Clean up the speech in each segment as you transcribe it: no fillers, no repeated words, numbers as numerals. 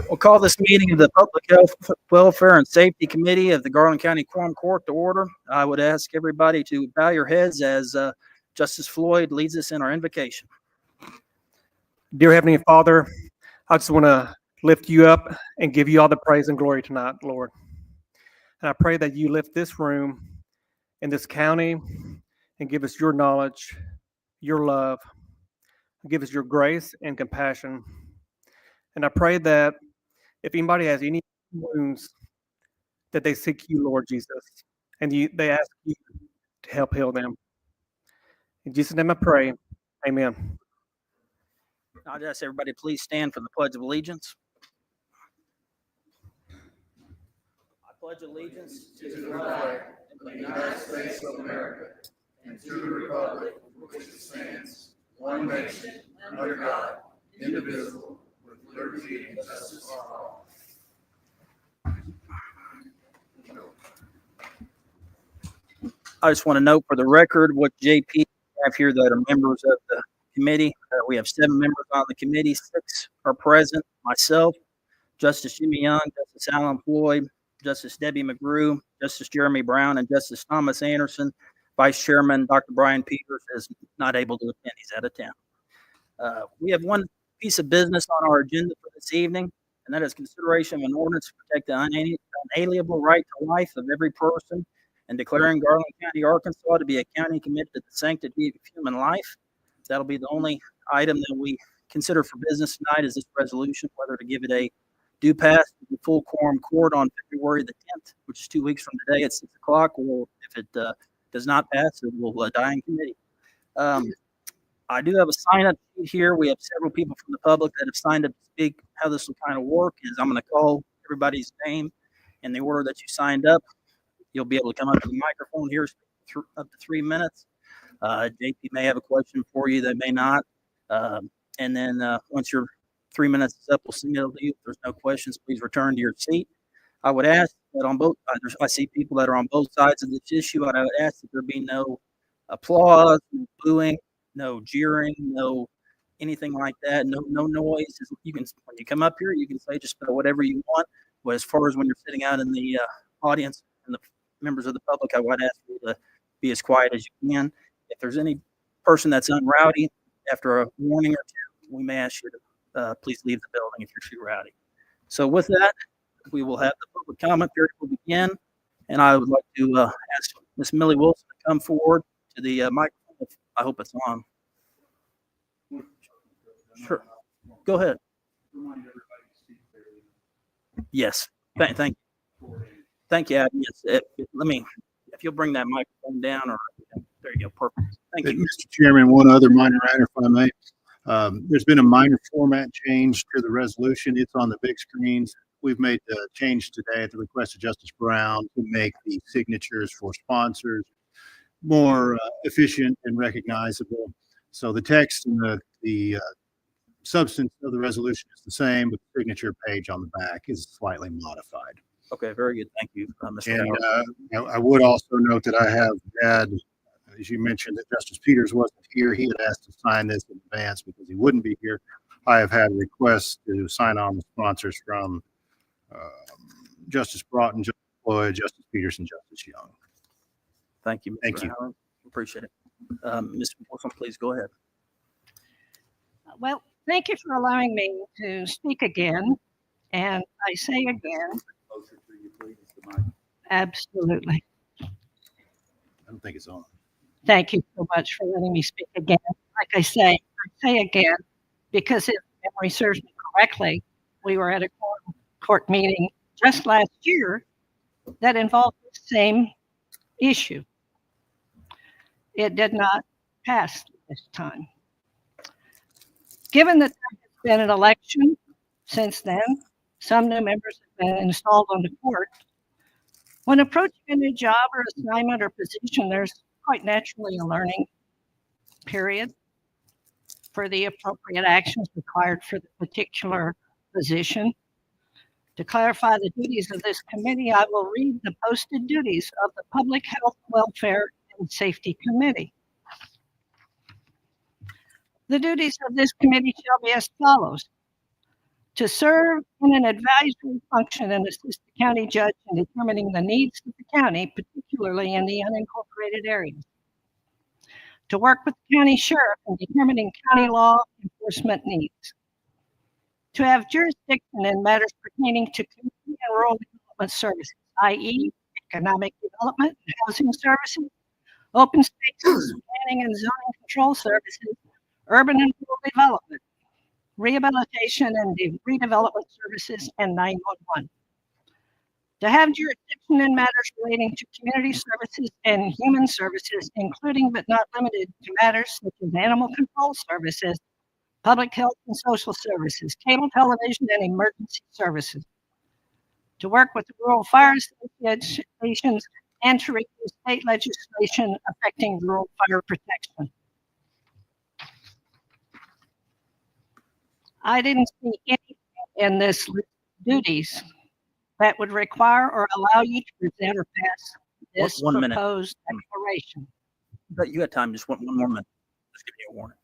We'll call this meeting of the Public Health, Welfare, and Safety Committee of the Garland County Quorum Court to order. I would ask everybody to bow your heads as Justice Floyd leads us in our invocation. Dear Heavenly Father, I just want to lift you up and give you all the praise and glory tonight, Lord. And I pray that you lift this room in this county and give us your knowledge, your love, give us your grace and compassion. And I pray that if anybody has any wounds, that they seek you, Lord Jesus, and they ask you to help heal them. In Jesus' name I pray, amen. I'll ask everybody please stand for the Pledge of Allegiance. I pledge allegiance to the flag of the United States of America and to the republic for which it stands, one nation, under God, indivisible, with liberty and justice for all. I just want to note for the record what JP have here that are members of the committee. We have 7 members on the committee. 6 are present. Myself, Justice Jimmy Young, Justice Alan Floyd, Justice Debbie McGrew, Justice Jeremy Brown, and Justice Thomas Anderson. Vice Chairman Dr. Brian Peters is not able to attend. He's out of town. We have one piece of business on our agenda for this evening, and that is consideration of an ordinance to protect the unalienable right to life of every person and declaring Garland County, Arkansas to be a county committed to the sanctity of human life. That'll be the only item that we consider for business tonight is this resolution, whether to give it a due pass to the full quorum court on February the 10th, which is 2 weeks from today at 6 o'clock, or if it does not pass, it will die in committee. I do have a sign-up sheet here. We have several people from the public that have signed up to speak. How this will kind of work is I'm going to call everybody's name in the order that you signed up. You'll be able to come up to the microphone here up to 3 minutes. JP may have a question for you, they may not. And then once your 3 minutes is up, we'll signal to you. If there's no questions, please return to your seat. I would ask that on both, I see people that are on both sides of this issue, and I would ask that there be no applause, no booing, no jeering, no anything like that, no noise. You can, when you come up here, you can say just about whatever you want. But as far as when you're sitting out in the audience and the members of the public, I would ask you to be as quiet as you can. If there's any person that's unrowdy, after a warning or two, we may ask you to please leave the building if you're too rowdy. So with that, we will have the public comment period will begin, and I would like to ask Miss Millie Wilson to come forward to the microphone. I hope it's on. Sure. Go ahead. Yes. Thank you. Thank you, Abby. Yes. If you'll bring that microphone down, or there you go. Perfect. Thank you. Mr. Chairman, one other minor item, if I may. There's been a minor format change to the resolution. It's on the big screens. We've made the change today at the request of Justice Brown to make the signatures for sponsors more efficient and recognizable. So the text and the substance of the resolution is the same, but the signature page on the back is slightly modified. Okay, very good. Thank you, Mr. And I would also note that I have had, as you mentioned, that Justice Peters wasn't here. He had asked to sign this in advance because he wouldn't be here. I have had requests to sign on the sponsors from Justice Broughton, Justice Floyd, Justice Peters, and Justice Young. Thank you, Mr. Thank you. Howard. Appreciate it. Ms. Wilson, please go ahead. Well, thank you for allowing me to speak again. And I say again, absolutely. I don't think it's on. Thank you so much for letting me speak again. Like I say again, because if memory serves me correctly, we were at a court meeting just last year that involved the same issue. It did not pass this time. Given that there has been an election since then, some new members have been installed on the court. When approaching a new job or assignment or position, there's quite naturally a learning period for the appropriate actions required for the particular position. To clarify the duties of this committee, I will read the posted duties of the Public Health, Welfare, and Safety Committee. The duties of this committee shall be as follows: to serve in an advisory function and assist the county judge in determining the needs of the county, particularly in the unincorporated areas. To work with the county sheriff in determining county law enforcement needs. To have jurisdiction in matters pertaining to community and rural development services, i.e. economic development, housing services, open spaces, planning and zoning control services, urban and rural development, rehabilitation and redevelopment services, and 911. To have jurisdiction in matters relating to community services and human services, including but not limited to matters such as animal control services, public health and social services, cable television, and emergency services. To work with the rural fire associations and to review state legislation affecting rural fire protection. I didn't see anything in this list of duties that would require or allow you to present or pass this One minute. proposed declaration. But you got time, just one more minute. Just give you a warning.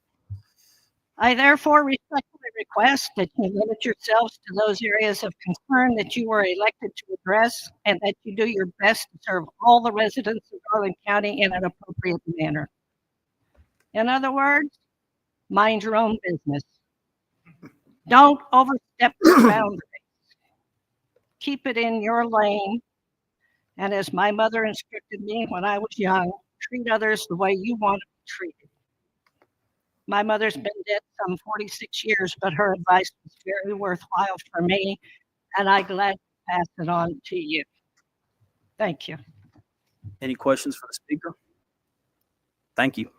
I therefore respectfully request that you limit yourselves to those areas of concern that you were elected to address, and that you do your best to serve all the residents of Garland County in an appropriate manner. In other words, mind your own business. Don't overstep your boundaries. Keep it in your lane. And as my mother instructed me when I was young, treat others the way you want to be treated. My mother's been dead some 46 years, but her advice was very worthwhile for me, and I gladly pass it on to you. Thank you. Any questions for the speaker? Thank you.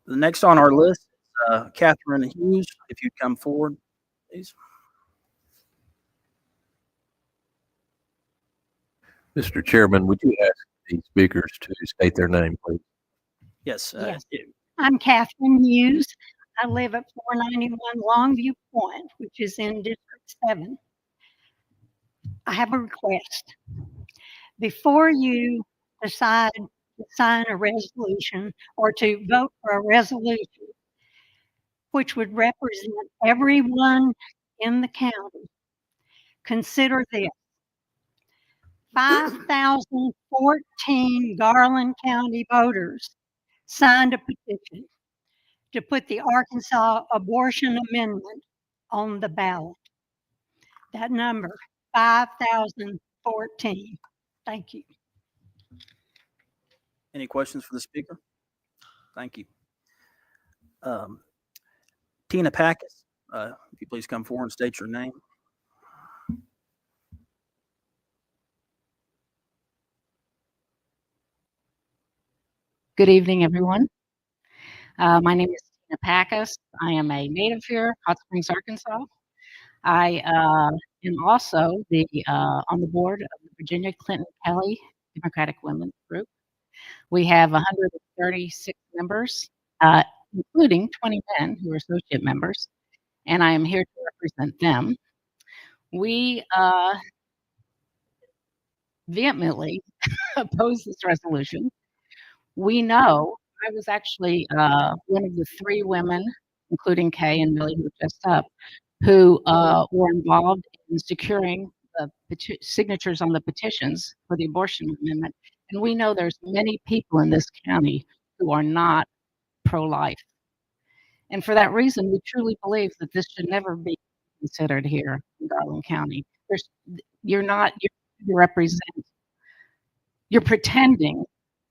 The next on our list is Catherine Hughes. If you'd come forward, please. Mr. Chairman, would you ask the speakers to state their name, please? Yes. Yes. I'm Catherine Hughes. I live at 491 Longview Point, which is in District 7. I have a request. Before you decide to sign a resolution or to vote for a resolution which would represent everyone in the county, consider this. 5,014 Garland County voters signed a petition to put the Arkansas abortion amendment on the ballot. That number, 5,014. Thank you. Any questions for the speaker? Thank you. Tina Packus, if you please come forward and state your name. Good evening, everyone. My name is Tina Packus. I am a native here, Hot Springs, Arkansas. I am also on the board of the Virginia Clinton Kelly Democratic Women's Group. We have 136 members, including 20 men who are associate members, and I am here to represent them. We vehemently oppose this resolution. We know, I was actually one of the 3 women, including Kay and Millie, who were just up, who were involved in securing the signatures on the petitions for the abortion amendment. And we know there's many people in this county who are not pro-life. And for that reason, we truly believe that this should never be considered here in Garland County. You're pretending,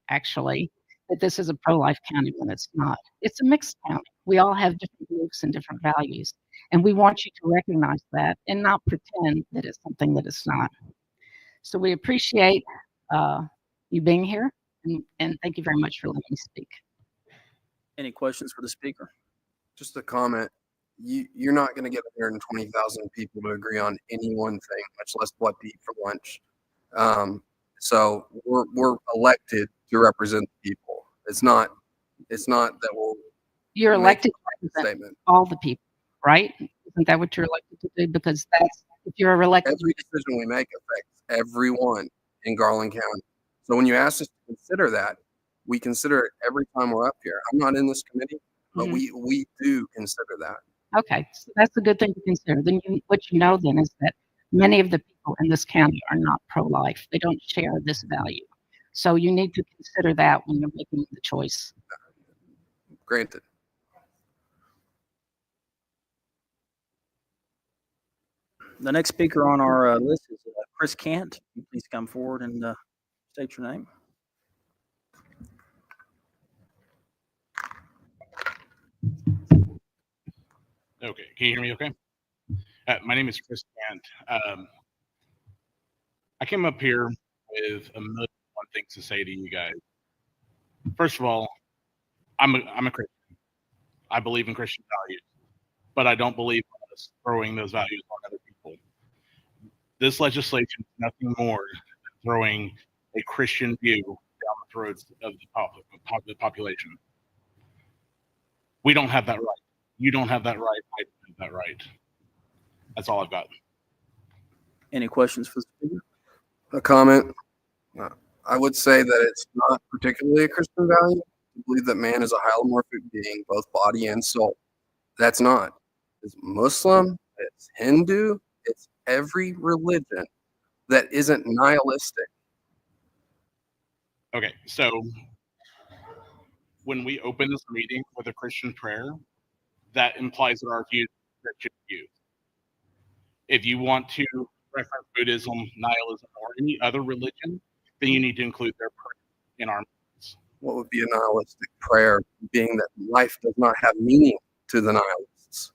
actually, that this is a pro-life county when it's not. It's a mixed county. We all have different beliefs and different values. And we want you to recognize that and not pretend that it's something that it's not. So we appreciate you being here, and thank you very much for letting me speak. Any questions for the speaker? Just a comment. You're not going to get 120,000 people to agree on any one thing, much less what to eat for lunch. So we're elected to represent the people. It's not that You're elected to represent statement. all the people, right? Isn't that what you're elected to do? Because that's, if you're elected. Every decision we make affects everyone in Garland County. So when you ask us to consider that, we consider it every time we're up here. I'm not in this committee, but we do consider that. Okay, so that's a good thing to consider. Then what you know then is that many of the people in this county are not pro-life. They don't share this value. So you need to consider that when you're making the choice. Granted. The next speaker on our list is Chris Cant. Please come forward and state your name. Okay, can you hear me okay? My name is Chris Cant. I came up here with a million things to say to you guys. First of all, I'm a Christian. I believe in Christian values, but I don't believe in us throwing those values on other people. This legislation is nothing more than throwing a Christian view down the throats of the population. We don't have that right. You don't have that right. I don't have that right. That's all I've got. Any questions for the speaker? A comment. I would say that it's not particularly a Christian value to believe that man is a holomorphic being, both body and soul. That's not. It's Muslim, it's Hindu, it's every religion that isn't nihilistic. Okay, so when we open this meeting with a Christian prayer, that implies that our views are Christian views. If you want to reference Buddhism, nihilism, or any other religion, then you need to include their prayer in our minds. What would be a nihilistic prayer, being that life does not have meaning to the nihilists?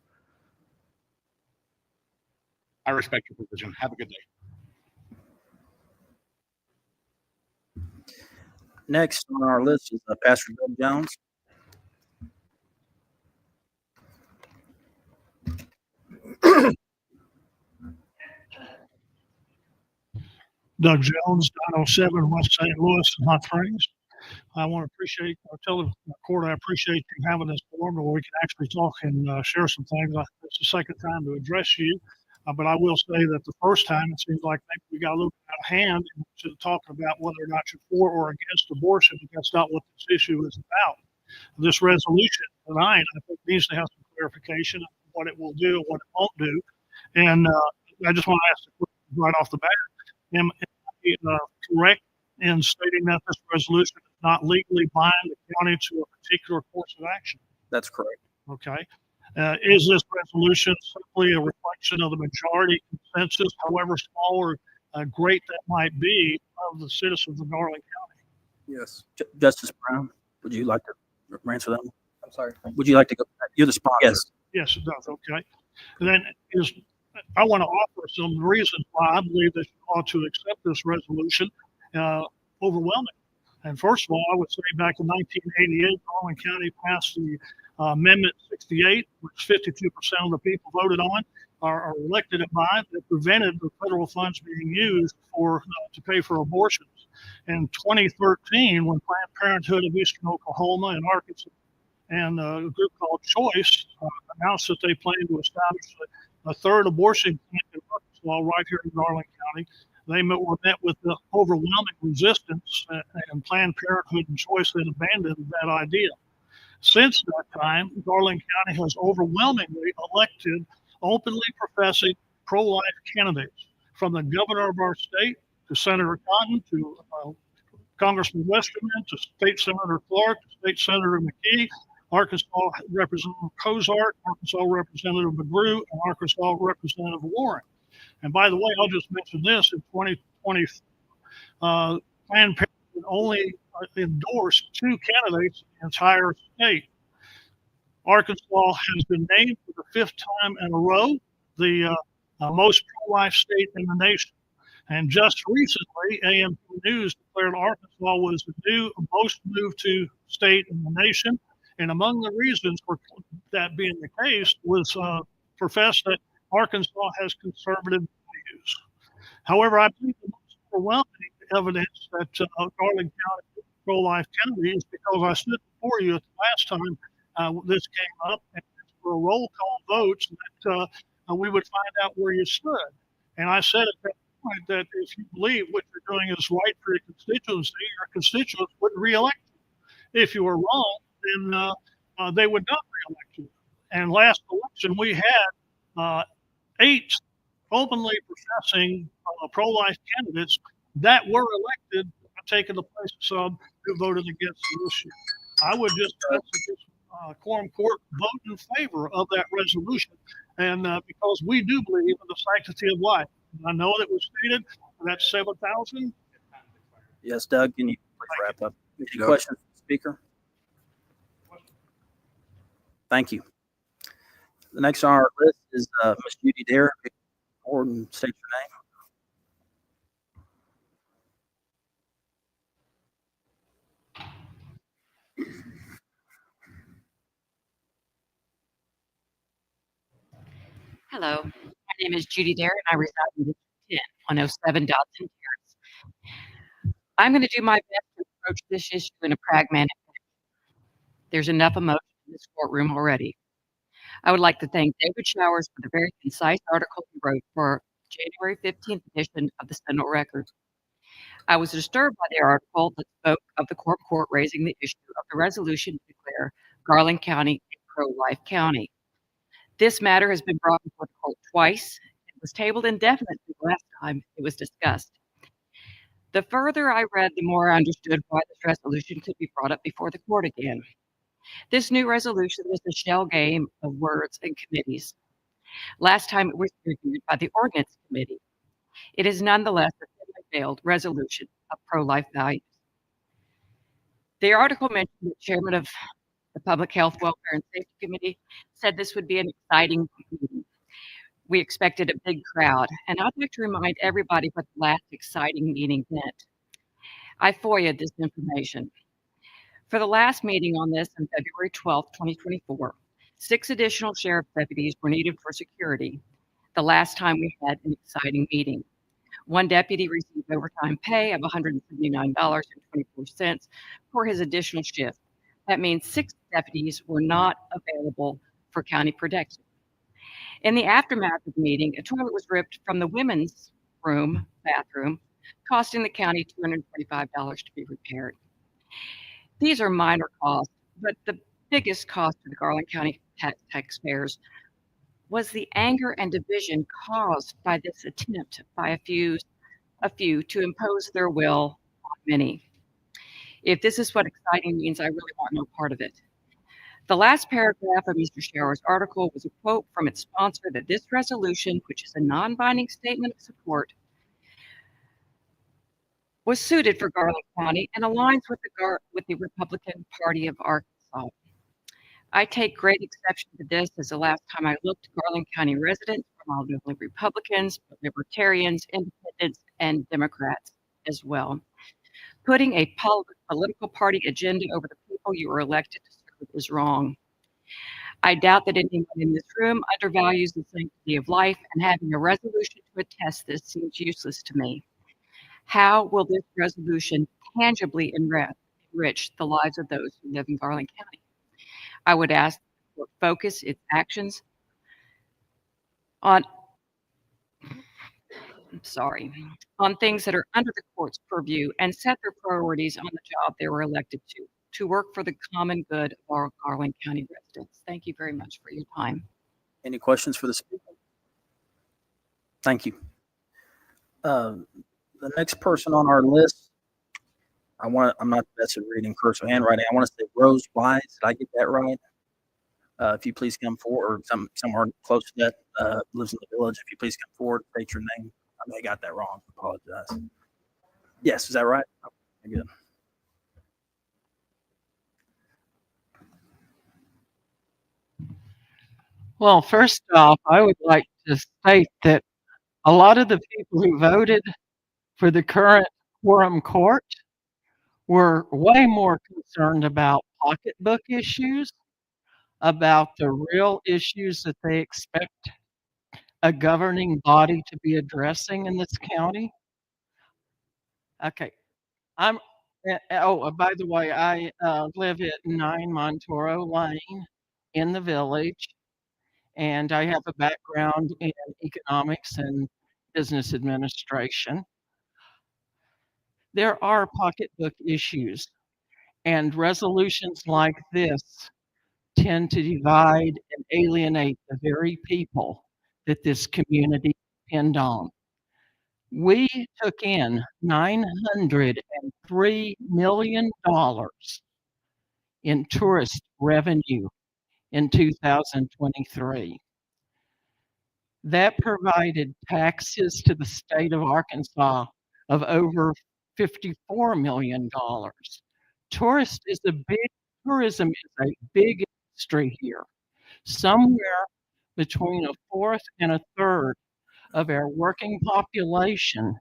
I respect your position. Have a good day. Next on our list is Pastor Doug Jones. Doug Jones, 907 West St. Louis, Hot Springs. I want to tell the court I appreciate you having this forum where we can actually talk and share some things. It's the second time to address you, but I will say that the first time it seems like maybe we got a little bit out of hand to talk about whether or not you're for or against abortion, but that's not what this issue is about. This resolution tonight, I think, needs to have some clarification of what it will do and what it won't do. And I just want to ask the question right off the bat, am I correct in stating that this resolution does not legally bind the county to a particular course of action? That's correct. Okay. Is this resolution simply a reflection of the majority consensus, however small or great that might be, of the citizens of Garland County? Yes. Justice Brown, would you like to answer that one? I'm sorry. Would you like to go? You're the sponsor. Yes. Yes, it does. Okay. And then I want to offer some reasons why I believe that you ought to accept this resolution overwhelming. And first of all, I would say back in 1988, Garland County passed the Amendment 68, which 52% of the people voted on or elected it by, that prevented the federal funds being used to pay for abortions. In 2013, when Planned Parenthood of Eastern Oklahoma and Arkansas and a group called Choice announced that they plan to establish a third abortion clinic in Arkansas right here in Garland County. They were met with the overwhelming resistance, and Planned Parenthood and Choice then abandoned that idea. Since that time, Garland County has overwhelmingly elected openly professing pro-life candidates, from the governor of our state to Senator Cotton to Congressman Westerman to State Senator Clark to State Senator McKee, Arkansas Representative Cozart, Arkansas Representative McGrew, and Arkansas Representative Warren. And by the way, I'll just mention this: in 2020, Planned Parenthood only endorsed 2 candidates in the entire state. Arkansas has been named for the 5th time in a row the most pro-life state in the nation. And just recently, AMP News declared Arkansas was the new most moved to state in the nation. And among the reasons for that being the case was professed that Arkansas has conservative values. However, I believe the most overwhelming evidence that Garland County is a pro-life county is because I stood before you at the last time this came up, and for a roll call votes that we would find out where you stood. And I said at that point that if you believe what you're doing is right for your constituency, your constituents would reelect you. If you were wrong, then they would not reelected. And last election, we had 8 openly professing pro-life candidates that were elected, taking the place of some who voted against the issue. I would just ask that this quorum court vote in favor of that resolution, and because we do believe in the sanctity of life. I know that was stated that's 7,000. Yes, Doug, can you please wrap up? Any Doug. questions for the speaker? Thank you. The next on our list is Ms. Judy Dare. Forward and state your name. Hello, my name is Judy Dare, and I reside in District 10, 107 Dodson Terrace. I'm going to do my best to approach this issue in a pragmatic way. There's enough emotion in this courtroom already. I would like to thank David Showers for the very concise article he wrote for January 15th edition of the Sentinel Record. I was disturbed by the article that spoke of the court raising the issue of the resolution to declare Garland County a pro-life county. This matter has been brought before the court twice. It was tabled indefinitely the last time it was discussed. The further I read, the more I understood why this resolution could be brought up before the court again. This new resolution was a shell game of words and committees. Last time it was reviewed by the Ordinance Committee. It is nonetheless a thinly veiled resolution of pro-life values. The article mentioned the chairman of the Public Health, Welfare, and Safety Committee said this would be an exciting meeting. We expected a big crowd, and I'd like to remind everybody what the last exciting meeting meant. I FOIA'd this information. For the last meeting on this on February 12, 2024, 6 additional sheriff deputies were needed for security. The last time we had an exciting meeting. 1 deputy received overtime pay of $179.24 for his additional shift. That means 6 deputies were not available for county protection. In the aftermath of the meeting, a toilet was ripped from the women's bathroom, costing the county $225 to be repaired. These are minor costs, but the biggest cost to the Garland County taxpayers was the anger and division caused by this attempt by a few to impose their will on many. If this is what exciting means, I really want no part of it. The last paragraph of Mr. Shower's article was a quote from its sponsor that this resolution, which is a non-binding statement of support, was suited for Garland County and aligns with the Republican Party of Arkansas. I take great exception to this, as the last time I looked, Garland County residents were not only Republicans, but Libertarians, Independents, and Democrats as well. Putting a political party agenda over the people you were elected to serve is wrong. I doubt that anyone in this room undervalues the sanctity of life, and having a resolution to attest this seems useless to me. How will this resolution tangibly enrich the lives of those who live in Garland County? I would ask the court focus its actions on things that are under the court's purview and set their priorities on the job they were elected to work for the common good of our Garland County residents. Thank you very much for your time. Any questions for the speaker? Thank you. The next person on our list, I'm not the best at reading cursive handwriting. I want to say Rose Wise. Did I get that right? If you please come forward, or somewhere close to that, lives in the village. If you please come forward, state your name. I may have got that wrong. I apologize. Yes, is that right? Okay, good. Well, first off, I would like to state that a lot of the people who voted for the current quorum court were way more concerned about pocketbook issues, about the real issues that they expect a governing body to be addressing in this county. Okay, by the way, I live at 9 Montoro Lane in the village, and I have a background in economics and business administration. There are pocketbook issues, and resolutions like this tend to divide and alienate the very people that this community depend on. We took in $903 million in tourist revenue in 2023. That provided taxes to the state of Arkansas of over $54 million. Tourism is a big industry here. Somewhere between a fourth and a third of our working population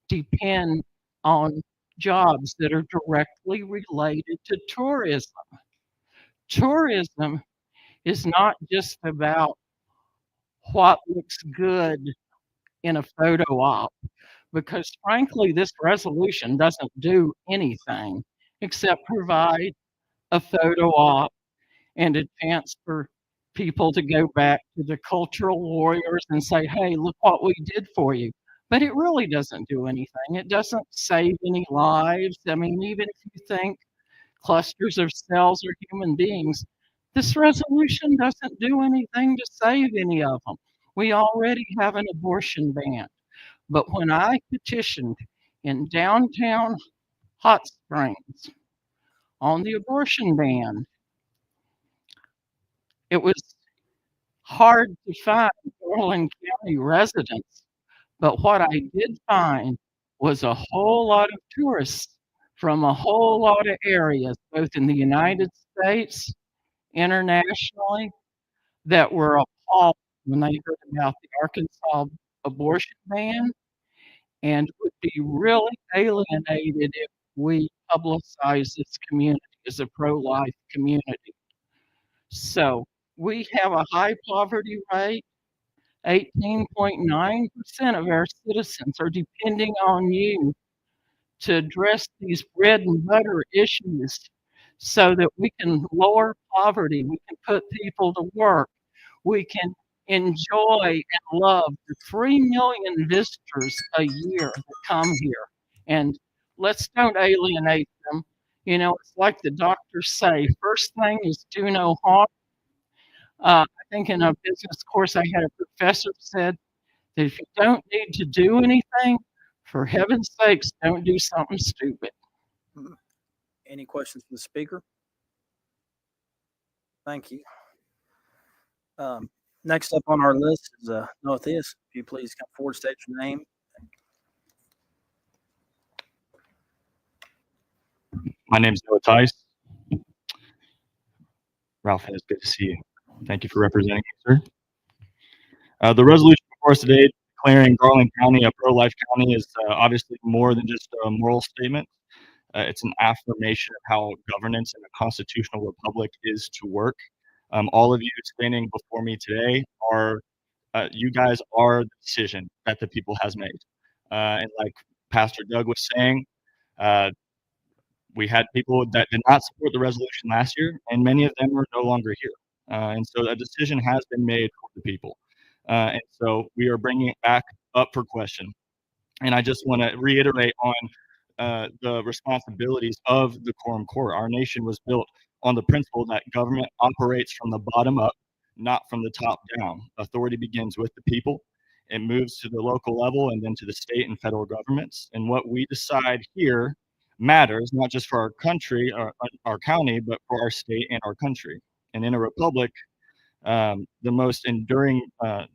depend on jobs that are directly related to tourism. Tourism is not just about what looks good in a photo op, because frankly, this resolution doesn't do anything except provide a photo op and a chance for people to go back to the cultural warriors and say, hey, look what we did for you. But it really doesn't do anything. It doesn't save any lives. I mean, even if you think clusters of cells are human beings, this resolution doesn't do anything to save any of them. We already have an abortion ban. But when I petitioned in downtown Hot Springs on the abortion ban, it was hard to find Garland County residents. But what I did find was a whole lot of tourists from a whole lot of areas, both in the United States, internationally, that were appalled when they heard about the Arkansas abortion ban and would be really alienated if we publicize this community as a pro-life community. So we have a high poverty rate. 18.9% of our citizens are depending on you to address these bread and butter issues so that we can lower poverty, we can put people to work, we can enjoy and love the 3 million visitors a year that come here. And let's don't alienate them. You know, it's like the doctors say, first thing is do no harm. I think in a business course I had a professor said that if you don't need to do anything, for heaven's sakes, don't do something stupid. Any questions from the speaker? Thank you. Next up on our list is Noah Theus. If you please come forward, state your name. My name's Noah Tice. Ralph, it's good to see you. Thank you for representing me, sir. The resolution before us today declaring Garland County a pro-life county is obviously more than just a moral statement. It's an affirmation of how governance in a constitutional republic is to work. All of you standing before me today are, you guys are the decision that the people has made. And like Pastor Doug was saying, we had people that did not support the resolution last year, and many of them are no longer here. And so a decision has been made for the people. And so we are bringing it back up for question. And I just want to reiterate on the responsibilities of the Quorum Court. Our nation was built on the principle that government operates from the bottom up, not from the top down. Authority begins with the people. It moves to the local level and then to the state and federal governments. And what we decide here matters, not just for our country, our county, but for our state and our country. And in a republic, the most enduring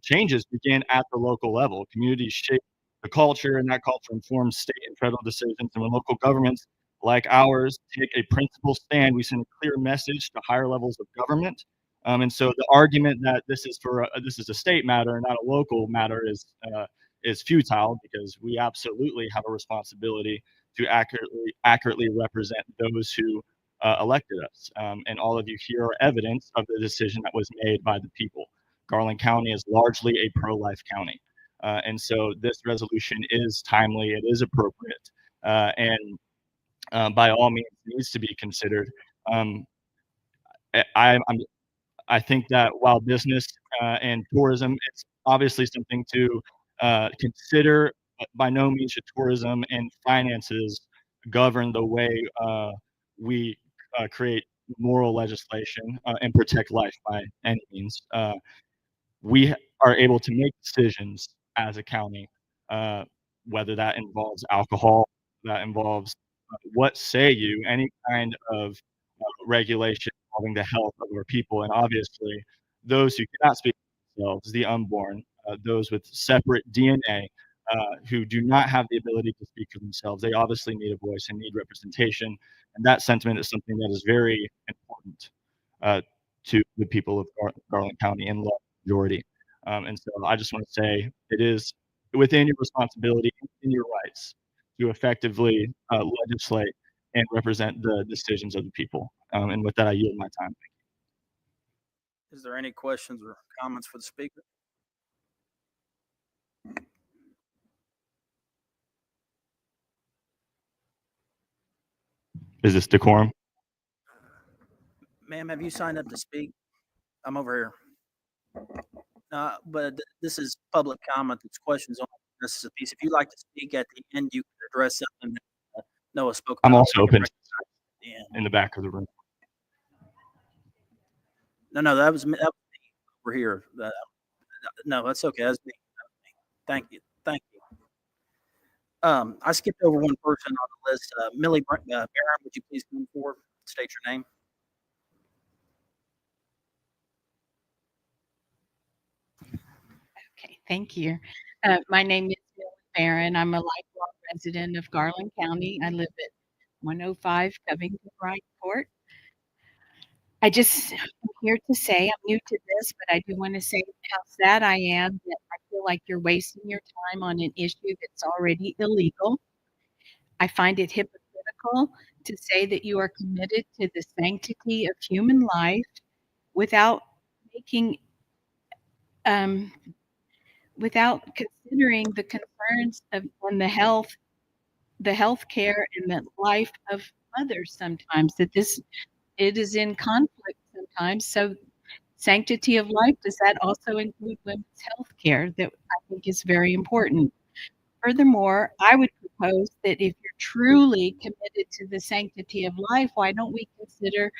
changes begin at the local level. Communities shape the culture, and that culture informs state and federal decisions. And when local governments like ours take a principled stand, we send a clear message to higher levels of government. And so the argument that this is a state matter, not a local matter, is futile, because we absolutely have a responsibility to accurately represent those who elected us. And all of you here are evidence of the decision that was made by the people. Garland County is largely a pro-life county. And so this resolution is timely, it is appropriate, and by all means needs to be considered. I think that while business and tourism, it's obviously something to consider, but by no means should tourism and finances govern the way we create moral legislation and protect life by any means. We are able to make decisions as a county, whether that involves alcohol, that involves what say you, any kind of regulation involving the health of our people. And obviously, those who cannot speak for themselves, the unborn, those with separate DNA, who do not have the ability to speak for themselves, they obviously need a voice and need representation. And that sentiment is something that is very important to the people of Garland County in large majority. And so I just want to say it is within your responsibility and your rights to effectively legislate and represent the decisions of the people. And with that, I yield my time. Is there any questions or comments for the speaker? Is this decorum? Ma'am, have you signed up to speak? I'm over here. But this is public comment. It's questions on this is a piece. If you'd like to speak at the end, you can address something that Noah spoke about. I'm also open Yeah. in the back of the room. No, that was me over here. No, that's okay. That's me. Thank you. I skipped over one person on the list. Millie Barron, would you please come forward? State your name. Okay, thank you. My name is Millie Barron. I'm a lifelong resident of Garland County. I live at 105 Covington Wright Court. I'm here to say I'm new to this, but I do want to say how sad I am that I feel like you're wasting your time on an issue that's already illegal. I find it hypocritical to say that you are committed to the sanctity of human life without making without considering the concerns of and the health care and the life of others sometimes, that it is in conflict sometimes. So sanctity of life, does that also include women's health care? That I think is very important. Furthermore, I would propose that if you're truly committed to the sanctity of life, why don't we consider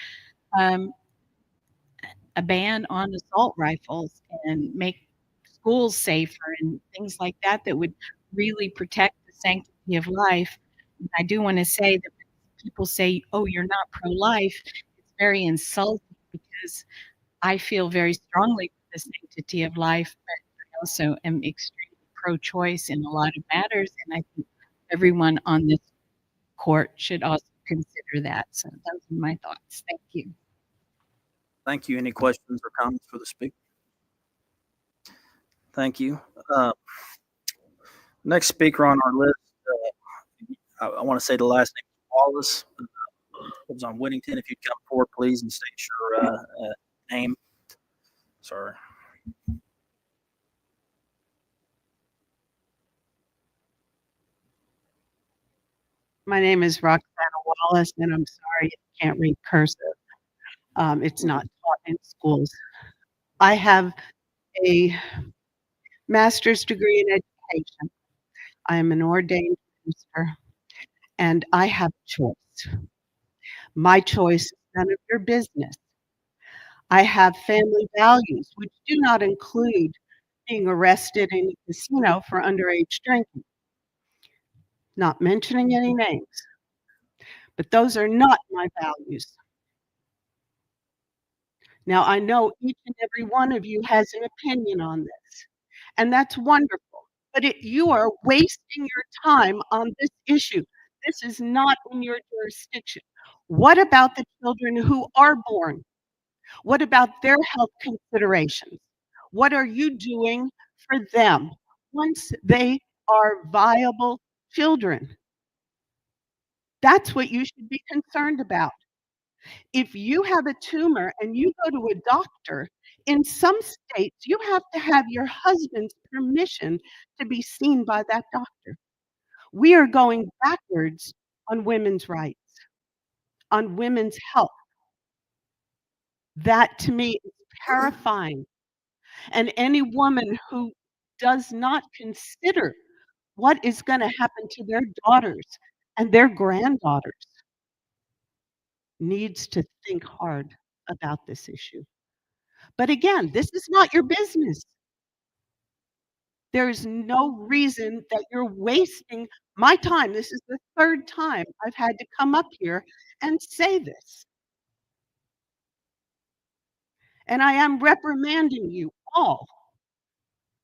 a ban on assault rifles and make schools safer and things like that that would really protect the sanctity of life? And I do want to say that when people say, oh, you're not pro-life, it's very insulting because I feel very strongly for the sanctity of life, but I also am extremely pro-choice in a lot of matters, and I think everyone on this court should also consider that. So those are my thoughts. Thank you. Thank you. Any questions or comments for the speaker? Thank you. Next speaker on our list, I want to say the last name is Wallace. Lives on Whittington. If you'd come forward, please, and state your name. Sorry. My name is Roxana Wallace, and I'm sorry I can't read cursive. It's not taught in schools. I have a master's degree in education. I am an ordained minister, and I have a choice. My choice is none of your business. I have family values, which do not include being arrested in a casino for underage drinking. Not mentioning any names, but those are not my values. Now, I know each and every one of you has an opinion on this, and that's wonderful, but you are wasting your time on this issue. This is not in your jurisdiction. What about the children who are born? What about their health considerations? What are you doing for them once they are viable children? That's what you should be concerned about. If you have a tumor and you go to a doctor, in some states, you have to have your husband's permission to be seen by that doctor. We are going backwards on women's rights, on women's health. That to me is terrifying. And any woman who does not consider what is going to happen to their daughters and their granddaughters needs to think hard about this issue. But again, this is not your business. There's no reason that you're wasting my time. This is the third time I've had to come up here and say this. And I am reprimanding you all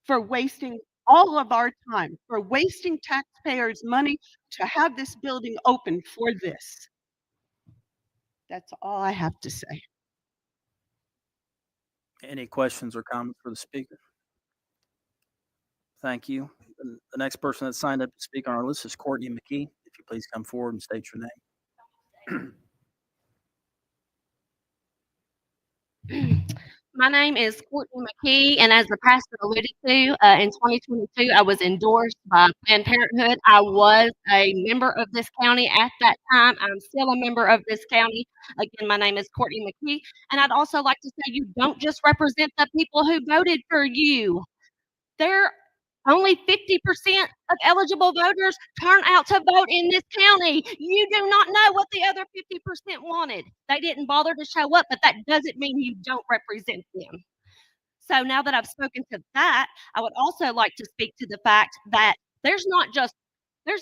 for wasting all of our time, for wasting taxpayers' money to have this building open for this. That's all I have to say. Any questions or comments for the speaker? Thank you. The next person that signed up to speak on our list is Courtney McKee. If you please come forward and state your name. My name is Courtney McKee, and as the pastor alluded to, in 2022, I was endorsed by Planned Parenthood. I was a member of this county at that time. I'm still a member of this county. Again, my name is Courtney McKee, and I'd also like to say you don't just represent the people who voted for you. There only 50% of eligible voters turn out to vote in this county. You do not know what the other 50% wanted. They didn't bother to show up, but that doesn't mean you don't represent them. So now that I've spoken to that, I would also like to speak to the fact that there's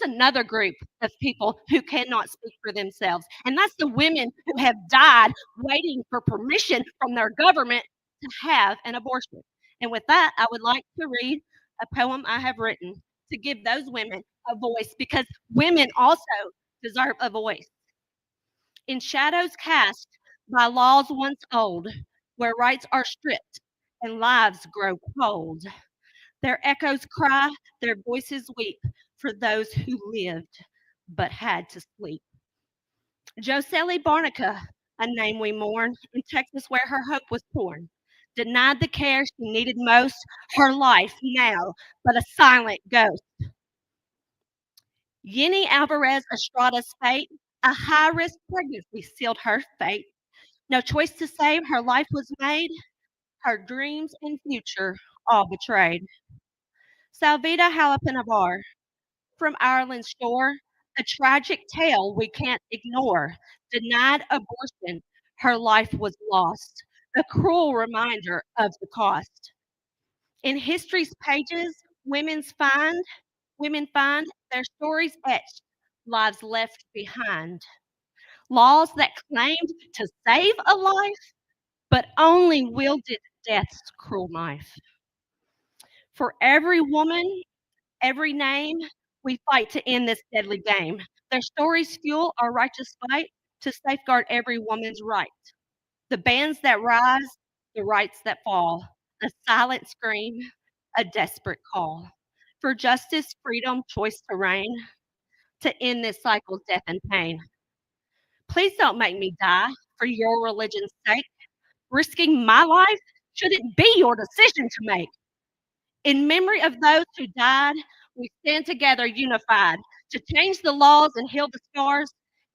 another group of people who cannot speak for themselves, and that's the women who have died waiting for permission from their government to have an abortion. And with that, I would like to read a poem I have written to give those women a voice, because women also deserve a voice. In shadows cast by laws once old, where rights are stripped and lives grow cold, their echoes cry, their voices weep for those who lived but had to sleep. Josely Barnica, a name we mourn, in Texas where her hope was torn, denied the care she needed most, her life now but a silent ghost. Yenny Alvarez Estrada's fate, a high-risk pregnancy sealed her fate. No choice to save, her life was made, her dreams and future all betrayed. Salvita Halapinavar, from Ireland's shore, a tragic tale we can't ignore. Denied abortion, her life was lost, a cruel reminder of the cost. In history's pages, women find their stories etched, lives left behind. Laws that claimed to save a life, but only wielded death's cruel knife. For every woman, every name, we fight to end this deadly game. Their stories fuel our righteous fight to safeguard every woman's right. The bands that rise, the rights that fall, a silent scream, a desperate call. For justice, freedom, choice to reign, to end this cycle of death and pain. Please don't make me die for your religion's sake. Risking my life shouldn't be your decision to make. In memory of those who died, we stand together unified to change the laws and heal the scars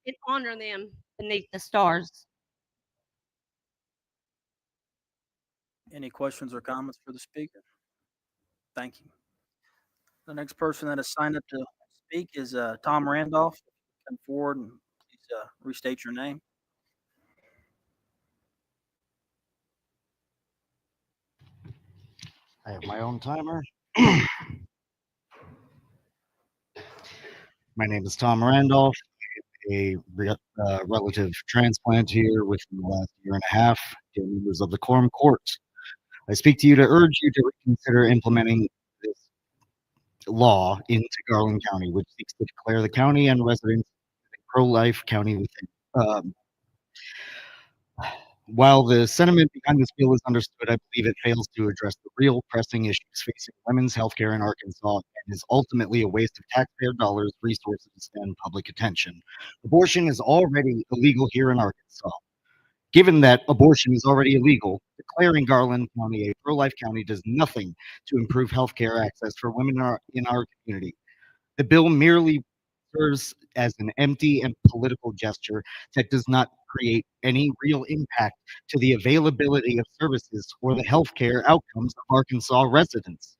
and honor them beneath the stars. Any questions or comments for the speaker? Thank you. The next person that has signed up to speak is Tom Randolph. Come forward and please restate your name. I have my own timer. My name is Tom Randolph, a relative transplant here within the last year and a half, dear members of the Quorum Court. I speak to you to urge you to reconsider implementing this law into Garland County, which seeks to declare the county and residents a pro-life county within. While the sentiment behind this bill is understood, I believe it fails to address the real pressing issues facing women's healthcare in Arkansas and is ultimately a waste of taxpayer dollars, resources, and public attention. Abortion is already illegal here in Arkansas. Given that abortion is already illegal, declaring Garland County a pro-life county does nothing to improve healthcare access for women in our community. The bill merely serves as an empty and political gesture that does not create any real impact to the availability of services or the healthcare outcomes of Arkansas residents.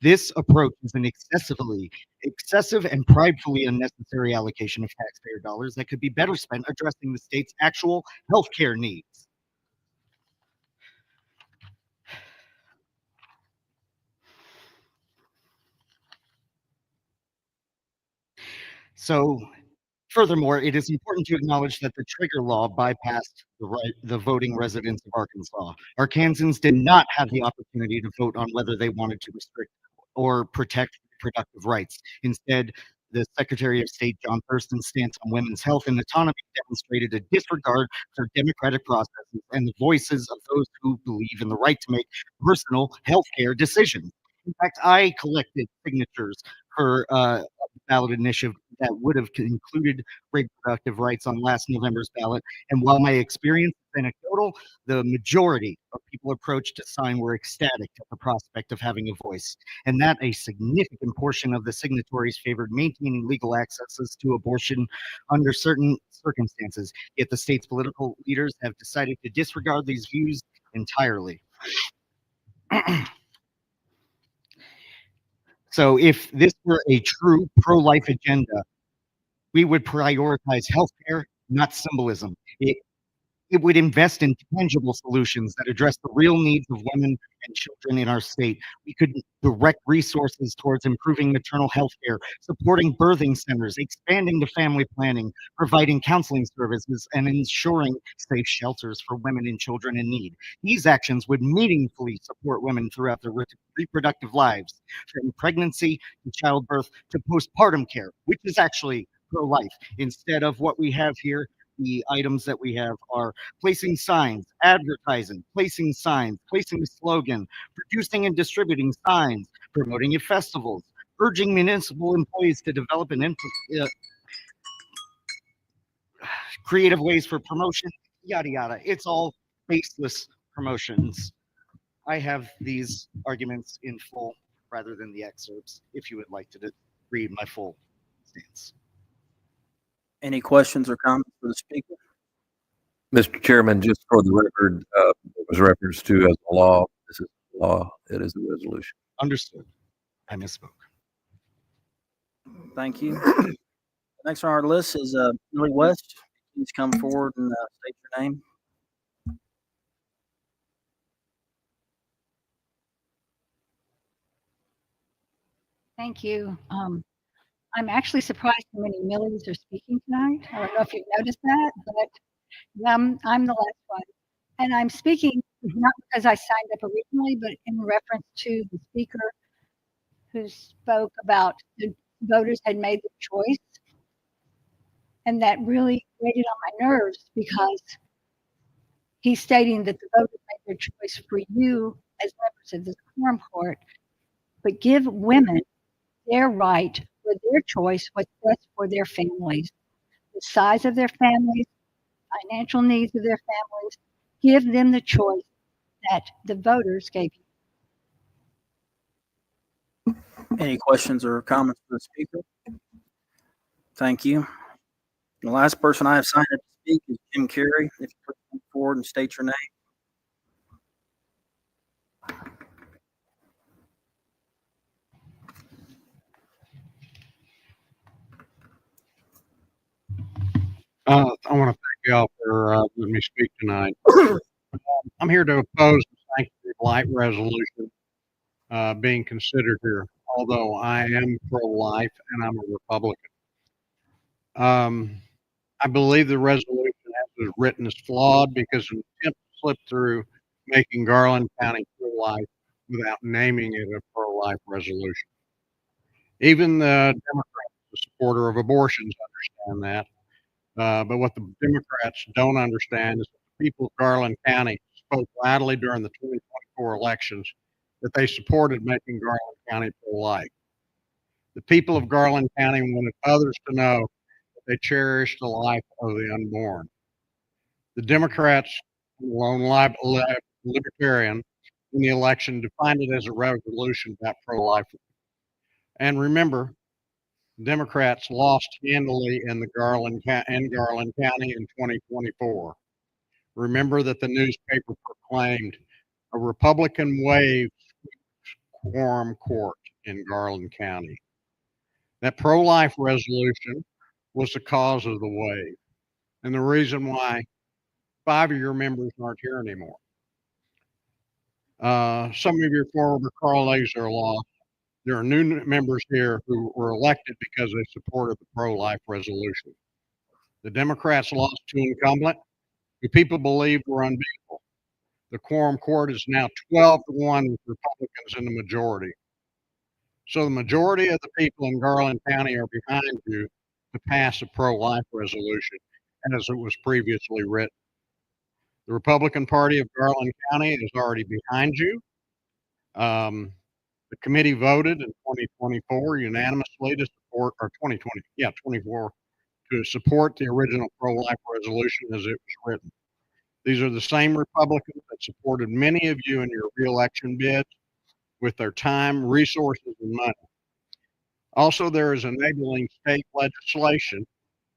This approach is an excessive and pridefully unnecessary allocation of taxpayer dollars that could be better spent addressing the state's actual healthcare needs. So, furthermore, it is important to acknowledge that the trigger law bypassed the voting residents of Arkansas. Arkansans did not have the opportunity to vote on whether they wanted to restrict or protect reproductive rights. Instead, the Secretary of State, John Thurston's stance on women's health and autonomy demonstrated a disregard for democratic processes and the voices of those who believe in the right to make personal healthcare decisions. In fact, I collected signatures for a ballot initiative that would have included reproductive rights on last November's ballot. And while my experience is anecdotal, the majority of people approached to sign were ecstatic at the prospect of having a voice, and that a significant portion of the signatories favored maintaining legal accesses to abortion under certain circumstances. Yet the state's political leaders have decided to disregard these views entirely. So if this were a true pro-life agenda, we would prioritize healthcare, not symbolism. It would invest in tangible solutions that address the real needs of women and children in our state. We could direct resources towards improving maternal health care, supporting birthing centers, expanding to family planning, providing counseling services, and ensuring safe shelters for women and children in need. These actions would meaningfully support women throughout their reproductive lives, from pregnancy to childbirth to postpartum care, which is actually pro-life. Instead of what we have here, the items that we have are placing signs, advertising, placing signs, placing a slogan, producing and distributing signs, promoting at festivals, urging municipal employees to develop and creative ways for promotion, yada, yada. It's all baseless promotions. I have these arguments in full rather than the excerpts, if you would like to read my full stance. Any questions or comments for the speaker? Mr. Chairman, just for the record, it was referenced to as a law. This is a law. It is a resolution. Understood. I misspoke. Thank you. Next on our list is Billy West. Please come forward and state your name. Thank you. I'm actually surprised how many Millies are speaking tonight. I don't know if you've noticed that, but I'm the last one. And I'm speaking not because I signed up originally, but in reference to the speaker who spoke about the voters had made the choice. And that really grated on my nerves because he's stating that the voters made their choice for you as members of this quorum court, but give women their right for their choice, what's best for their families, the size of their families, financial needs of their families. Give them the choice that the voters gave you. Any questions or comments for the speaker? Thank you. The last person I have signed up to speak is Jim Carey. If you could come forward and state your name. I want to thank y'all for letting me speak tonight. I'm here to oppose the sanctity of life resolution being considered here, although I am pro-life and I'm a Republican. I believe the resolution as it is written is flawed because an attempt to slip through making Garland County pro-life without naming it a pro-life resolution. Even the Democrats, the supporter of abortions, understand that. But what the Democrats don't understand is that the people of Garland County spoke loudly during the 2024 elections that they supported making Garland County pro-life. The people of Garland County wanted others to know that they cherished the life of the unborn. The Democrats, lone libertarian in the election, defined it as a resolution about pro-life. And remember, Democrats lost handily in Garland County in 2024. Remember that the newspaper proclaimed a Republican wave Quorum Court in Garland County. That pro-life resolution was the cause of the wave and the reason why 5 of your members aren't here anymore. Some of your former colleagues are lost. There are new members here who were elected because they supported the pro-life resolution. The Democrats lost 2 incumbents who people believed were unbeatable. The Quorum Court is now 12-1 with Republicans in the majority. So the majority of the people in Garland County are behind you to pass a pro-life resolution as it was previously written. The Republican Party of Garland County is already behind you. The committee voted in 2024 unanimously to support, or 24, to support the original pro-life resolution as it was written. These are the same Republicans that supported many of you in your reelection bids with their time, resources, and money. Also, there is enabling state legislation,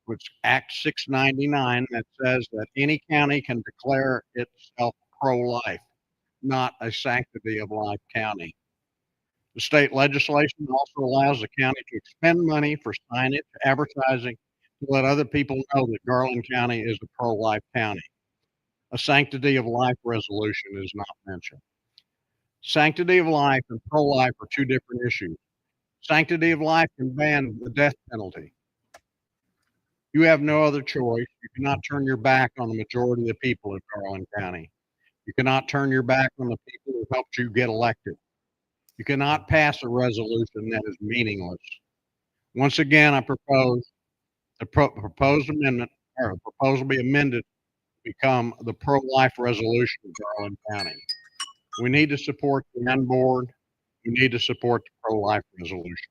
which Act 699, that says that any county can declare itself pro-life, not a sanctity of life county. The state legislation also allows the county to expend money for signage, advertising, to let other people know that Garland County is a pro-life county. A sanctity of life resolution is not mentioned. Sanctity of life and pro-life are 2 different issues. Sanctity of life can ban the death penalty. You have no other choice. You cannot turn your back on the majority of the people of Garland County. You cannot turn your back on the people who helped you get elected. You cannot pass a resolution that is meaningless. Once again, I propose the proposed amendment, or the proposal be amended to become the pro-life resolution of Garland County. We need to support the unborn. We need to support the pro-life resolution.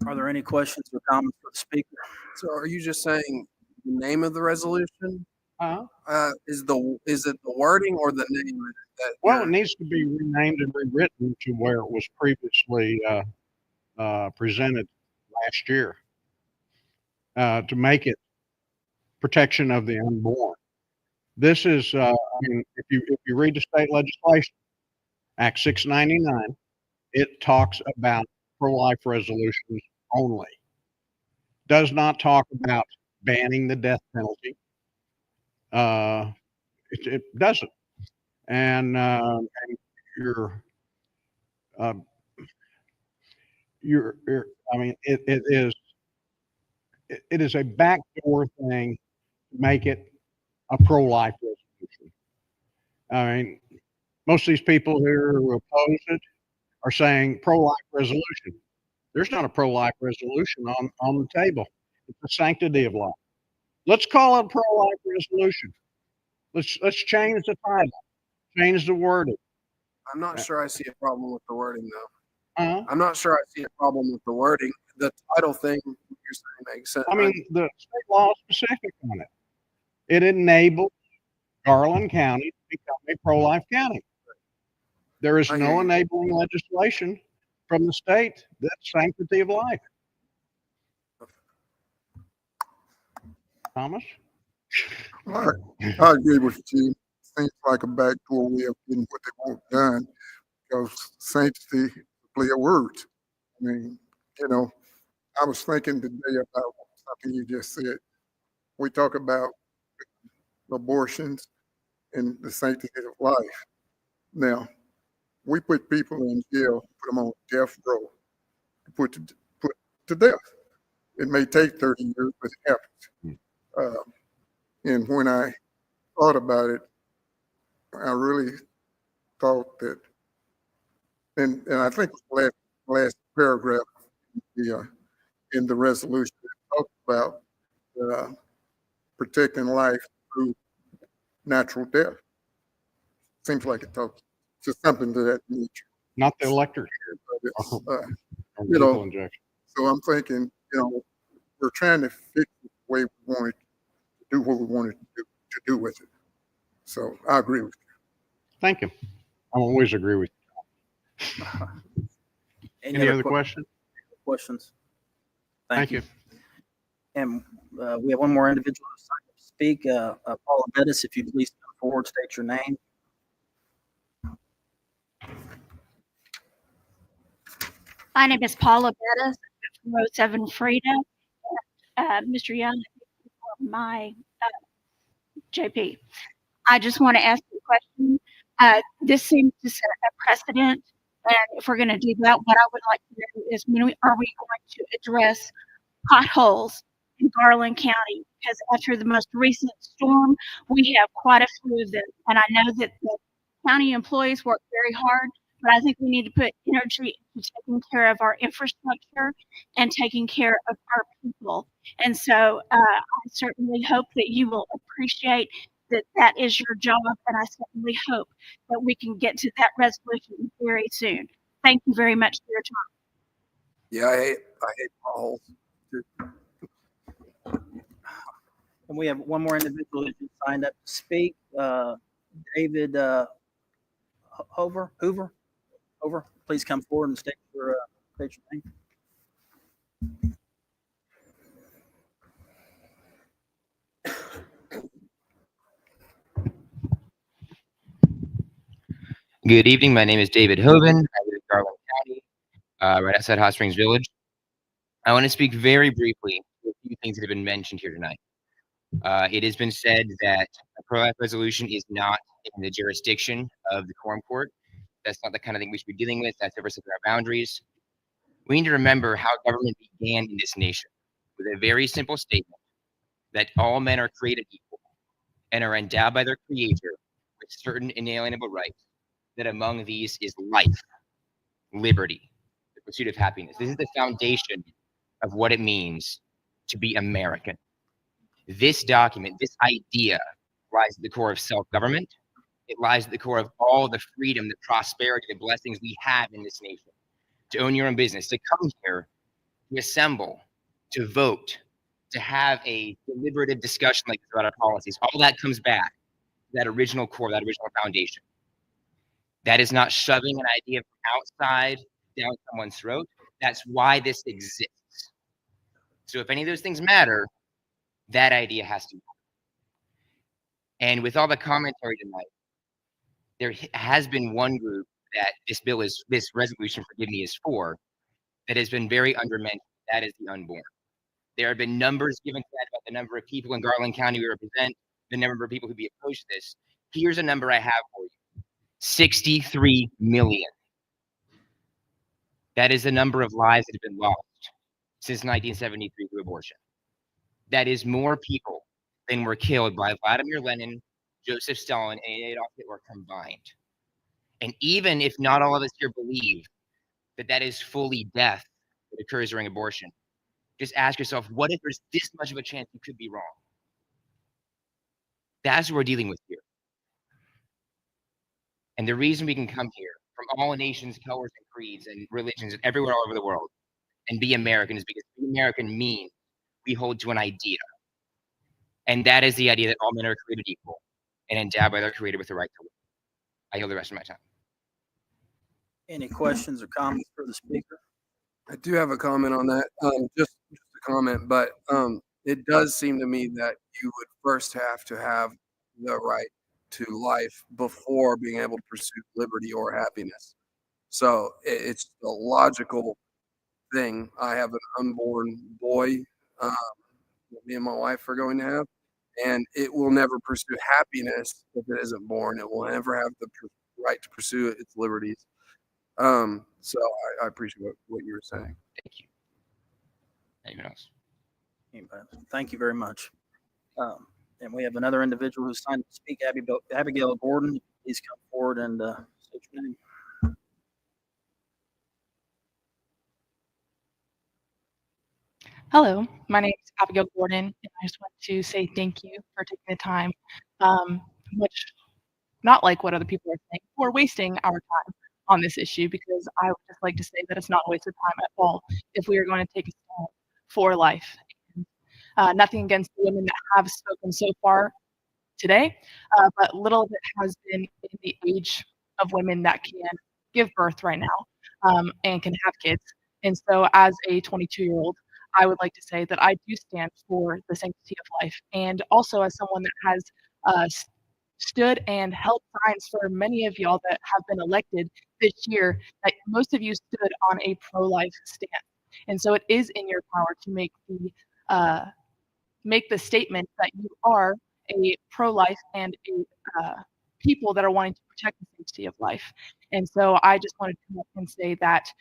Are there any questions or comments for the speaker? So are you just saying the name of the resolution? Is it the wording or the name? Well, it needs to be renamed and rewritten to where it was previously presented last year to make it protection of the unborn. This is, I mean, if you read the state legislation, Act 699, it talks about pro-life resolutions only. Does not talk about banning the death penalty. It doesn't. And you're I mean, it is a backdoor thing to make it a pro-life resolution. I mean, most of these people here who oppose it are saying pro-life resolution. There's not a pro-life resolution on the table. It's the sanctity of life. Let's call it a pro-life resolution. Let's change the title, change the wording. I'm not sure I see a problem with the wording, though. I'm not sure I see a problem with the wording. The title thing you're saying makes sense. I mean, the state law is specific on it. It enables Garland County to become a pro-life county. There is no enabling legislation from the state that's sanctity of life. Thomas? I agree with you. Seems like a backdoor way of getting what they want done, because sanctity is a play of words. I mean, you know, I was thinking today about something you just said. We talk about abortions and the sanctity of life. Now, we put people in jail, put them on death row, put to death. It may take 30 years, but it happens. And when I thought about it, I really thought that, and I think the last paragraph in the resolution talked about protecting life through natural death. Seems like it talks to something to that nature. Not the electric chair, but you know. Injection. So I'm thinking, you know, we're trying to fix it the way we wanted to do what we wanted to do with it. So I agree with you. Thank you. I always agree with you. Any other questions? Questions? Thank you. And we have one more individual who signed up to speak. Paula Bettis, if you please come forward, state your name. My name is Paula Bettis, 407 Frida. Mr. Young, my JP. I just want to ask you a question. This seems to set a precedent, and if we're going to do that, what I would like to know is are we going to address potholes in Garland County? Because after the most recent storm, we have quite a few of them, and I know that the county employees work very hard, but I think we need to put energy into taking care of our infrastructure and taking care of our people. And so I certainly hope that you will appreciate that that is your job, and I certainly hope that we can get to that resolution very soon. Thank you very much for your time. Yeah, I hate potholes. And we have one more individual who signed up to speak. David Hoover. Please come forward and state your name. Good evening. My name is David Hoven. I live in Garland County, right outside Hot Springs Village. I want to speak very briefly to a few things that have been mentioned here tonight. It has been said that a pro-life resolution is not in the jurisdiction of the Quorum Court. That's not the kind of thing we should be dealing with. That's over our boundaries. We need to remember how government began in this nation with a very simple statement that all men are created equal and are endowed by their creator with certain inalienable rights, that among these is life, liberty, the pursuit of happiness. This is the foundation of what it means to be American. This document, this idea, lies at the core of self-government. It lies at the core of all the freedom, the prosperity, the blessings we have in this nation. To own your own business, to come here, to assemble, to vote, to have a deliberative discussion like this about our policies. All that comes back to that original core, that original foundation. That is not shoving an idea from outside down someone's throat. That's why this exists. So if any of those things matter, that idea has to matter. And with all the commentary tonight, there has been one group that this resolution, forgive me, is for, that has been very undermentioned. That is the unborn. There have been numbers given to that about the number of people in Garland County we represent, the number of people who be opposed to this. Here's a number I have for you. 63 million. That is the number of lives that have been lost since 1973 through abortion. That is more people than were killed by Vladimir Lenin, Joseph Stalin, and Adolf Hitler combined. And even if not all of us here believe that that is fully death that occurs during abortion, just ask yourself, what if there's this much of a chance you could be wrong? That's what we're dealing with here. And the reason we can come here from all nations, colors, and creeds, and religions, and everywhere all over the world, and be American is because being American means we hold to an idea. And that is the idea that all men are created equal and endowed by their creator with the right to live. I yield the rest of my time. Any questions or comments for the speaker? I do have a comment on that. Just a comment, but it does seem to me that you would first have to have the right to life before being able to pursue liberty or happiness. So it's a logical thing. I have an unborn boy that me and my wife are going to have, and it will never pursue happiness if it isn't born. It will never have the right to pursue its liberties. So I appreciate what you were saying. Thank you. Anyone else? Thank you very much. And we have another individual who signed to speak, Abigail Gordon. Please come forward and state your name. Hello, my name is Abigail Gordon, and I just want to say thank you for taking the time, much not like what other people are saying, for wasting our time on this issue, because I would just like to say that it's not a waste of time at all if we are going to take a stand for life. Nothing against the women that have spoken so far today, but little of it has been in the age of women that can give birth right now and can have kids. And so as a 22-year-old, I would like to say that I do stand for the sanctity of life. And also as someone that has stood and held signs for many of y'all that have been elected this year that most of you stood on a pro-life stance. And so it is in your power to make the statement that you are a pro-life and a people that are wanting to protect the sanctity of life. And so I just wanted to come up and say that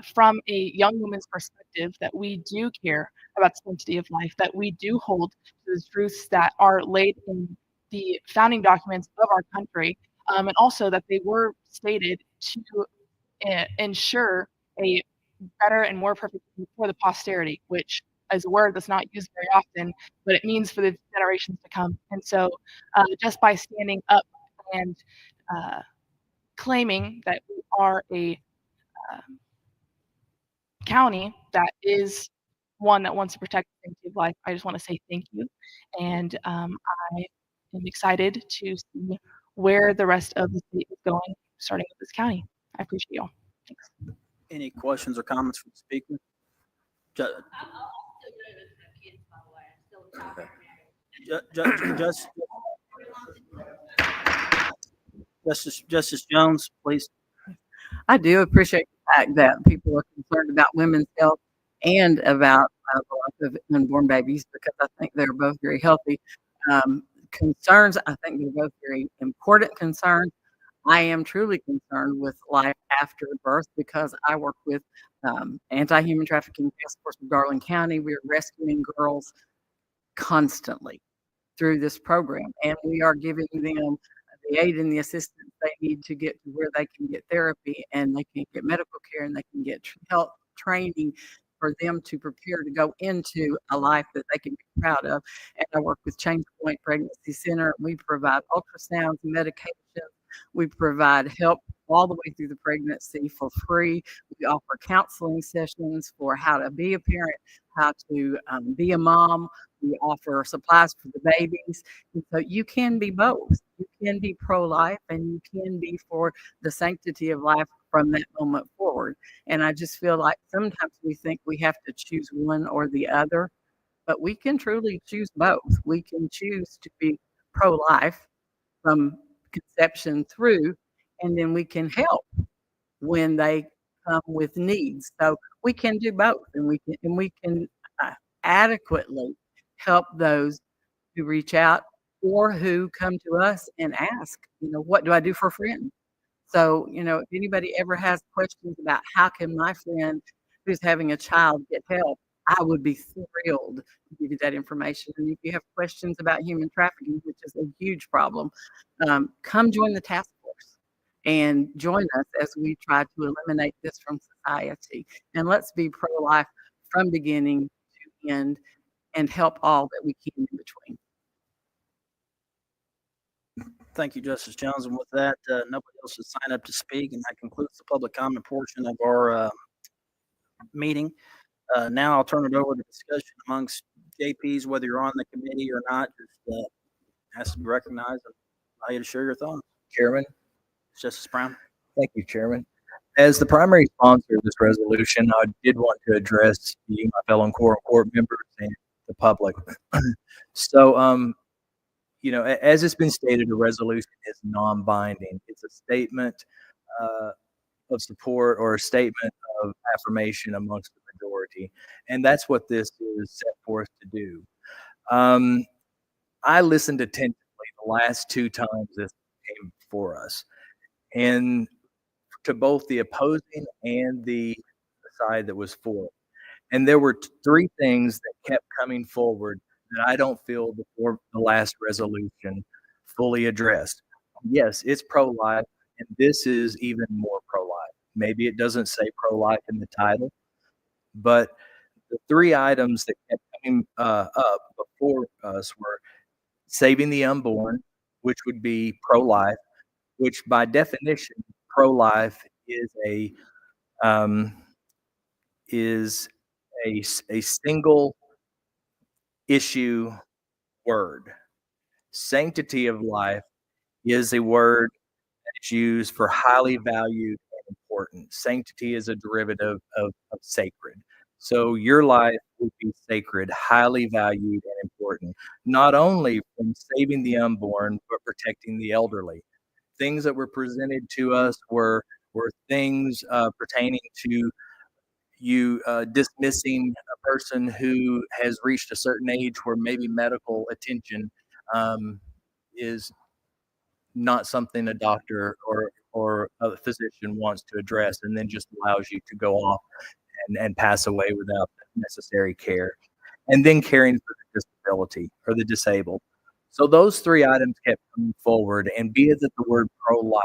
from a young woman's perspective, that we do care about the sanctity of life, that we do hold to the truths that are laid in the founding documents of our country, and also that they were stated to ensure a better and more perfect for the posterity, which is a word that's not used very often, but it means for the generations to come. And so just by standing up and claiming that we are a county that is one that wants to protect the sanctity of life, I just want to say thank you. And I am excited to see where the rest of the state is going, starting with this county. I appreciate you all. Thanks. Any questions or comments from the speaker? Justice Jones, please. I do appreciate the fact that people are concerned about women's health and about the life of unborn babies, because I think they're both very healthy concerns. I think they're both very important concerns. I am truly concerned with life after birth because I work with anti-human trafficking task force of Garland County. We are rescuing girls constantly through this program, and we are giving them the aid and the assistance they need to get to where they can get therapy and they can get medical care and they can get health training for them to prepare to go into a life that they can be proud of. And I work with Change Point Pregnancy Center. We provide ultrasounds, medications. We provide help all the way through the pregnancy for free. We offer counseling sessions for how to be a parent, how to be a mom. We offer supplies for the babies. And so you can be both. You can be pro-life and you can be for the sanctity of life from that moment forward. And I just feel like sometimes we think we have to choose one or the other, but we can truly choose both. We can choose to be pro-life from conception through, and then we can help when they come with needs. So we can do both, and we can adequately help those who reach out or who come to us and ask, what do I do for a friend? So, if anybody ever has questions about how can my friend who's having a child get help, I would be thrilled to give you that information. And if you have questions about human trafficking, which is a huge problem, come join the task force and join us as we try to eliminate this from society. And let's be pro-life from beginning to end and help all that we can in between. Thank you, Justice Jones. And with that, nobody else has signed up to speak, and that concludes the public comment portion of our meeting. Now I'll turn it over to discussion amongst JPs, whether you're on the committee or not. Just has to be recognized and allow you to share your thoughts. Chairman. Justice Brown. Thank you, Chairman. As the primary sponsor of this resolution, I did want to address you, my fellow Quorum Court members, and the public. So, as it's been stated, a resolution is non-binding. It's a statement of support or a statement of affirmation amongst the majority. And that's what this is set forth to do. I listened attentively the last two times this came before us, and to both the opposing and the side that was for it. And there were three things that kept coming forward that I don't feel before the last resolution fully addressed. Yes, it's pro-life, and this is even more pro-life. Maybe it doesn't say pro-life in the title, but the three items that kept coming up before us were saving the unborn, which would be pro-life, which by definition, pro-life is a single issue word. Sanctity of life is a word that's used for highly valued and important. Sanctity is a derivative of sacred. So your life would be sacred, highly valued and important, not only from saving the unborn, but protecting the elderly. Things that were presented to us were were things pertaining to you dismissing a person who has reached a certain age where maybe medical attention is not something a doctor or a physician wants to address, and then just allows you to go off and pass away without necessary care, and then caring for the disability or the disabled. So those three items kept coming forward, and be it that the word pro-life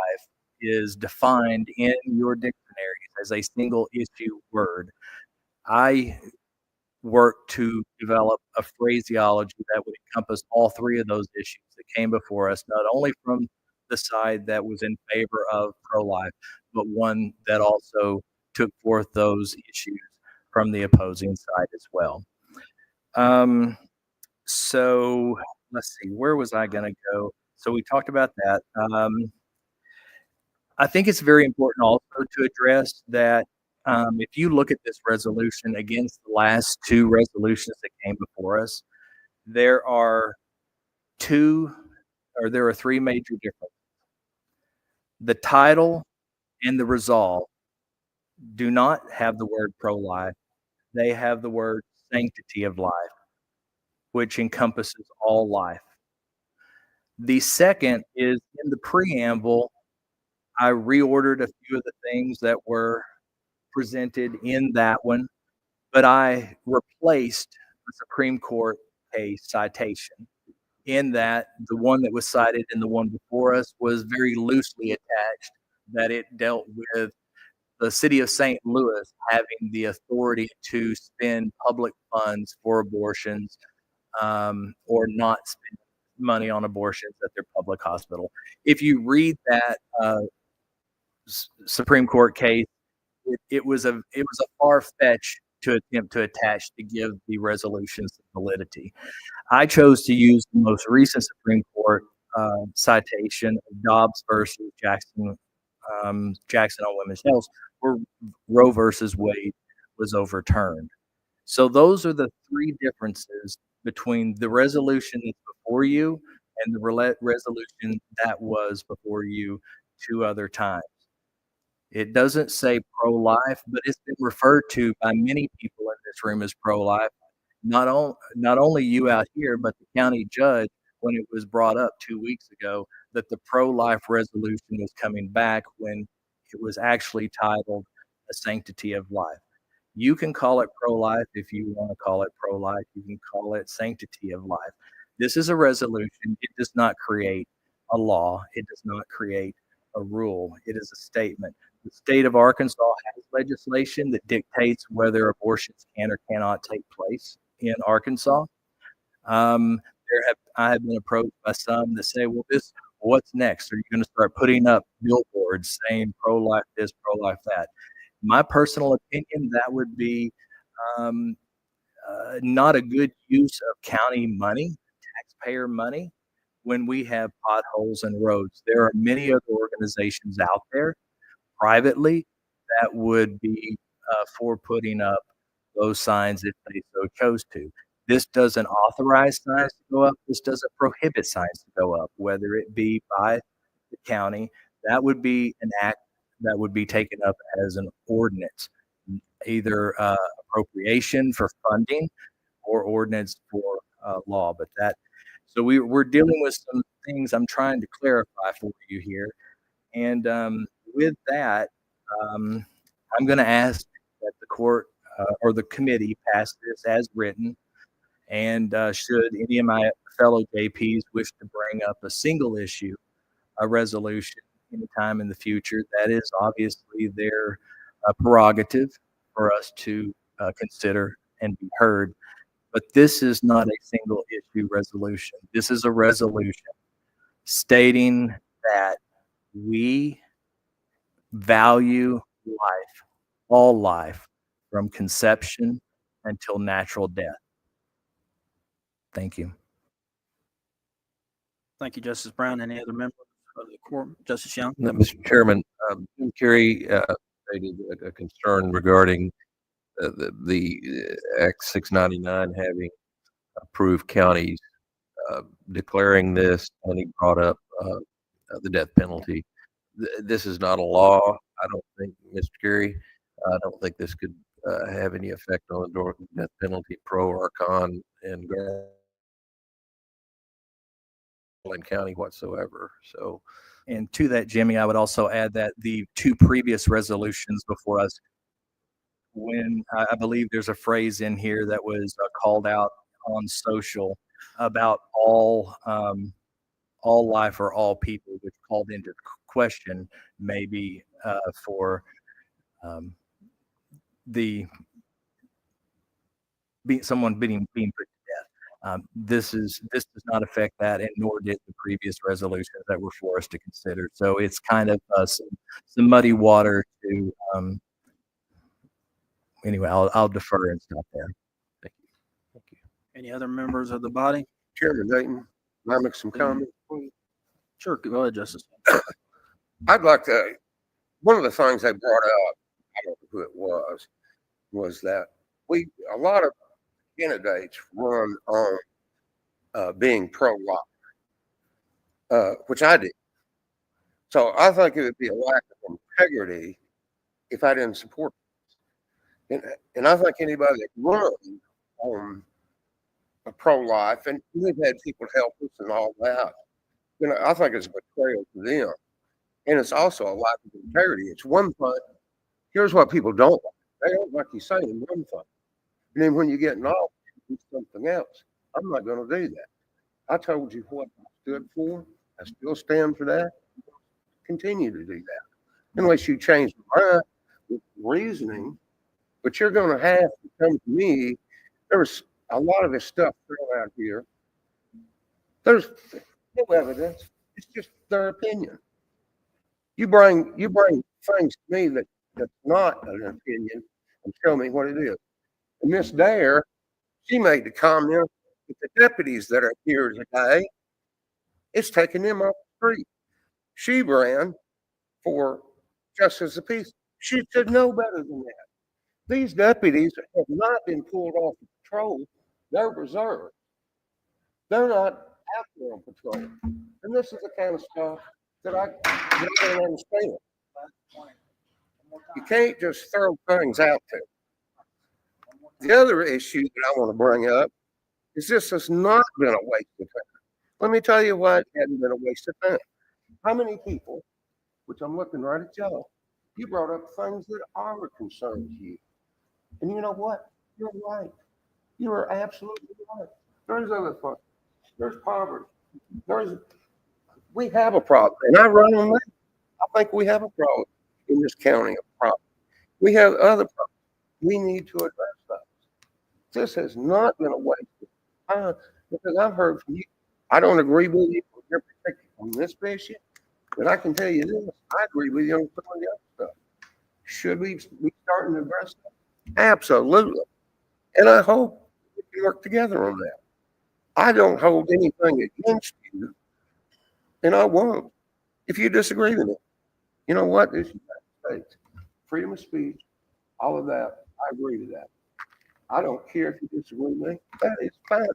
is defined in your dictionaries as a single issue word, I worked to develop a phraseology that would encompass all three of those issues that came before us, not only from the side that was in favor of pro-life, but one that also took forth those issues from the opposing side as well. So let's see, where was I going to go? So we talked about that. I think it's very important also to address that if you look at this resolution against the last two resolutions that came before us, there are three major differences. The title and the resolve do not have the word pro-life. They have the word sanctity of life, which encompasses all life. The second is in the preamble, I reordered a few of the things that were presented in that one, but I replaced the Supreme Court case citation in that the one that was cited in the one before us was very loosely attached, that it dealt with the city of St. Louis having the authority to spend public funds for abortions or not spend money on abortions at their public hospital. If you read that Supreme Court case, it was a far-fetched to attempt to attach to give the resolutions validity. I chose to use the most recent Supreme Court citation of Dobbs versus Jackson on women's health, where Roe versus Wade was overturned. So those are the three differences between the resolution that's before you and the resolution that was before you two other times. It doesn't say pro-life, but it's been referred to by many people in this room as pro-life. Not only you out here, but the county judge, when it was brought up 2 weeks ago, that the pro-life resolution was coming back when it was actually titled "A Sanctity of Life." You can call it pro-life if you want to call it pro-life. You can call it sanctity of life. This is a resolution. It does not create a law. It does not create a rule. It is a statement. The state of Arkansas has legislation that dictates whether abortions can or cannot take place in Arkansas. I have been approached by some that say, well, what's next? Are you going to start putting up billboards saying pro-life this, pro-life that? My personal opinion, that would be not a good use of county money, taxpayer money, when we have potholes and roads. There are many other organizations out there privately that would be for putting up those signs if they so chose to. This doesn't authorize signs to go up. This doesn't prohibit signs to go up, whether it be by the county. That would be an act that would be taken up as an ordinance, either appropriation for funding or ordinance for law. So we're dealing with some things I'm trying to clarify for you here. And with that, I'm going to ask that the court or the committee pass this as written. And should any of my fellow JPs wish to bring up a single issue, a resolution anytime in the future, that is obviously their prerogative for us to consider and be heard. But this is not a single issue resolution. This is a resolution stating that we value life, all life, from conception until natural death. Thank you. Thank you, Justice Brown. Any other members of the court? Justice Young? No, Mr. Chairman, Jim Carey stated a concern regarding the Act 699 having approved counties declaring this, and he brought up the death penalty. This is not a law. I don't think, Mr. Carey, I don't think this could have any effect on the death penalty, pro or con, in Garland County whatsoever. So, And to that, Jimmy, I would also add that the two previous resolutions before us, when I believe there's a phrase in here that was called out on social about all life or all people, which called into question maybe for the someone being put to death. This does not affect that, and nor did the previous resolutions that were for us to consider. So it's kind of some muddy water to. Anyway, I'll defer and stop there. Thank you. Thank you. Any other members of the body? Chairman Dayton, may I make some comments, please? Sure, go ahead, Justice. I'd like to, one of the things they brought up, I don't know who it was that a lot of candidates run on being pro-life, which I did. So I think it would be a lack of integrity if I didn't support it. And I think anybody that runs on a pro-life, and we've had people help us and all that, I think it's a betrayal to them. And it's also a lack of integrity. It's one thing. Here's what people don't like. They don't like you saying one thing. And then when you get in office, you do something else. I'm not going to do that. I told you what I stood for. I still stand for that. Continue to do that. Unless you change your mind with reasoning. But you're going to have to come to me. There's a lot of this stuff thrown out here. There's no evidence. It's just their opinion. You bring things to me that's not an opinion and show me what it is. And Miss Dare, she made the comment that the deputies that are here today, it's taking them off the street. She ran for justice of peace. She should know better than that. These deputies have not been pulled off the patrol. They're reserved. They're not out there on patrol. And this is the kind of stuff that I don't understand. You can't just throw things out there. The other issue that I want to bring up is this has not been a waste of time. Let me tell you why it hadn't been a waste of time. How many people, which I'm looking right at y'all, you brought up things that are a concern to you. And you know what? You're right. You are absolutely right. There's other things. There's poverty. We have a problem. And I run on that. I think we have a problem in this county. A problem. We have other problems. We need to address those. This has not been a waste of time because I've heard from you. I don't agree with you on this issue, but I can tell you this. I agree with you on some of the other stuff. Should we be starting to address that? Absolutely. And I hope we can work together on that. I don't hold anything against you, and I won't. If you disagree with me, you know what? It's the United States. Freedom of speech, all of that, I agree with that. I don't care if you disagree with me. That is fine.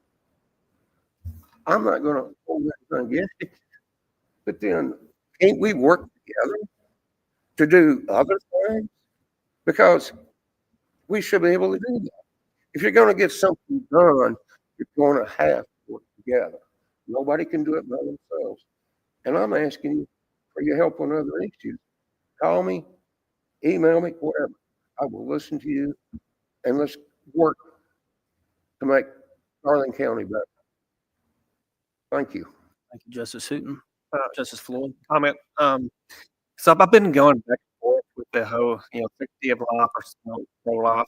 I'm not going to hold anything against you. But then, can't we work together to do other things? Because we should be able to do that. If you're going to get something done, you're going to have to work together. Nobody can do it by themselves. And I'm asking you for your help on other issues. Call me, email me, whatever. I will listen to you, and let's work to make Garland County better. Thank you. Thank you, Justice Hooten. Justice Floyd. Comment. So I've been going back and forth with the whole, sanctity of life or pro-life.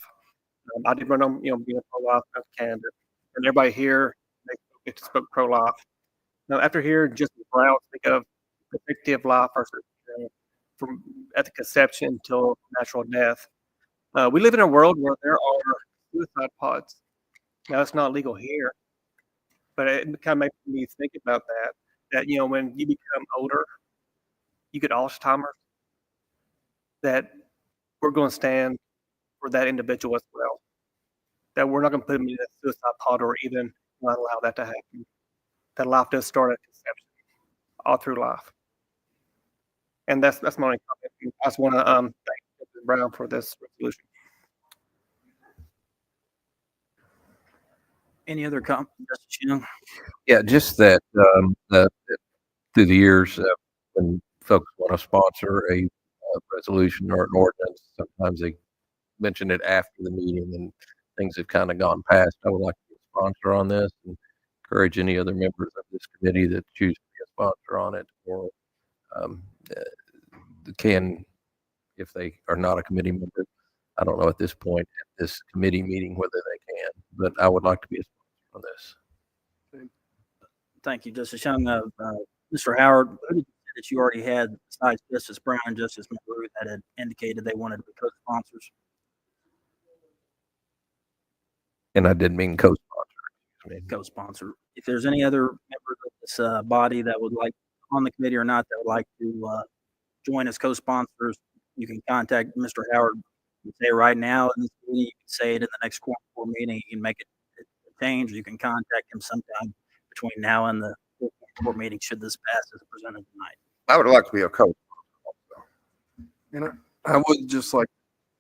I did run on, being a pro-life candidate, and everybody here they spoke pro-life. Now, after hearing Justice Brown speak of the sanctity of life versus from at the conception till natural death, we live in a world where there are suicide pods. Now, it's not legal here, but it kind of makes me think about that. That when you become older, you get Alzheimer's. That we're going to stand for that individual as well. That we're not going to put them in a suicide pod or even not allow that to happen. That life does start at conception, all through life. And that's my only comment. I just want to thank Justice Brown for this resolution. Any other comments, Justice Young? Yeah, just that through the years, when folks want to sponsor a resolution or an ordinance, sometimes they mention it after the meeting and things have kind of gone past. I would like to be a sponsor on this and encourage any other members of this committee that choose to be a sponsor on it or um, uh, can, if they are not a committee member. I don't know at this point at this committee meeting whether they can, but I would like to be a sponsor on this. Thank you, Justice Young. Mr. Howard, who did you say that you already had besides Justice Brown and Justice McGrew that had indicated they wanted to be co-sponsors? And I did mean co-sponsor. Co-sponsor. If there's any other members of this body that would like on the committee or not that would like to join as co-sponsors, you can contact Mr. Howard. You can say right now in this meeting, you can say it in the next quorum meeting. You can make it a change. Or you can contact him sometime between now and the quorum meeting should this pass as presented tonight. I would like to be a co. And I would just like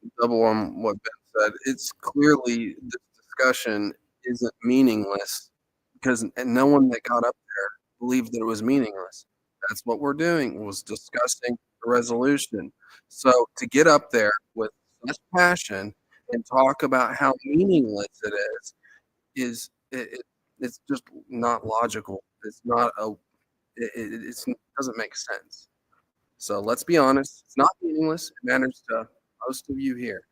to double on what Ben said. It's clearly this discussion isn't meaningless because no one that got up there believed that it was meaningless. That's what we're doing, was discussing the resolution. So to get up there with such passion and talk about how meaningless it is it's just not logical. It's not it doesn't make sense. So let's be honest. It's not meaningless. It matters to most of you here.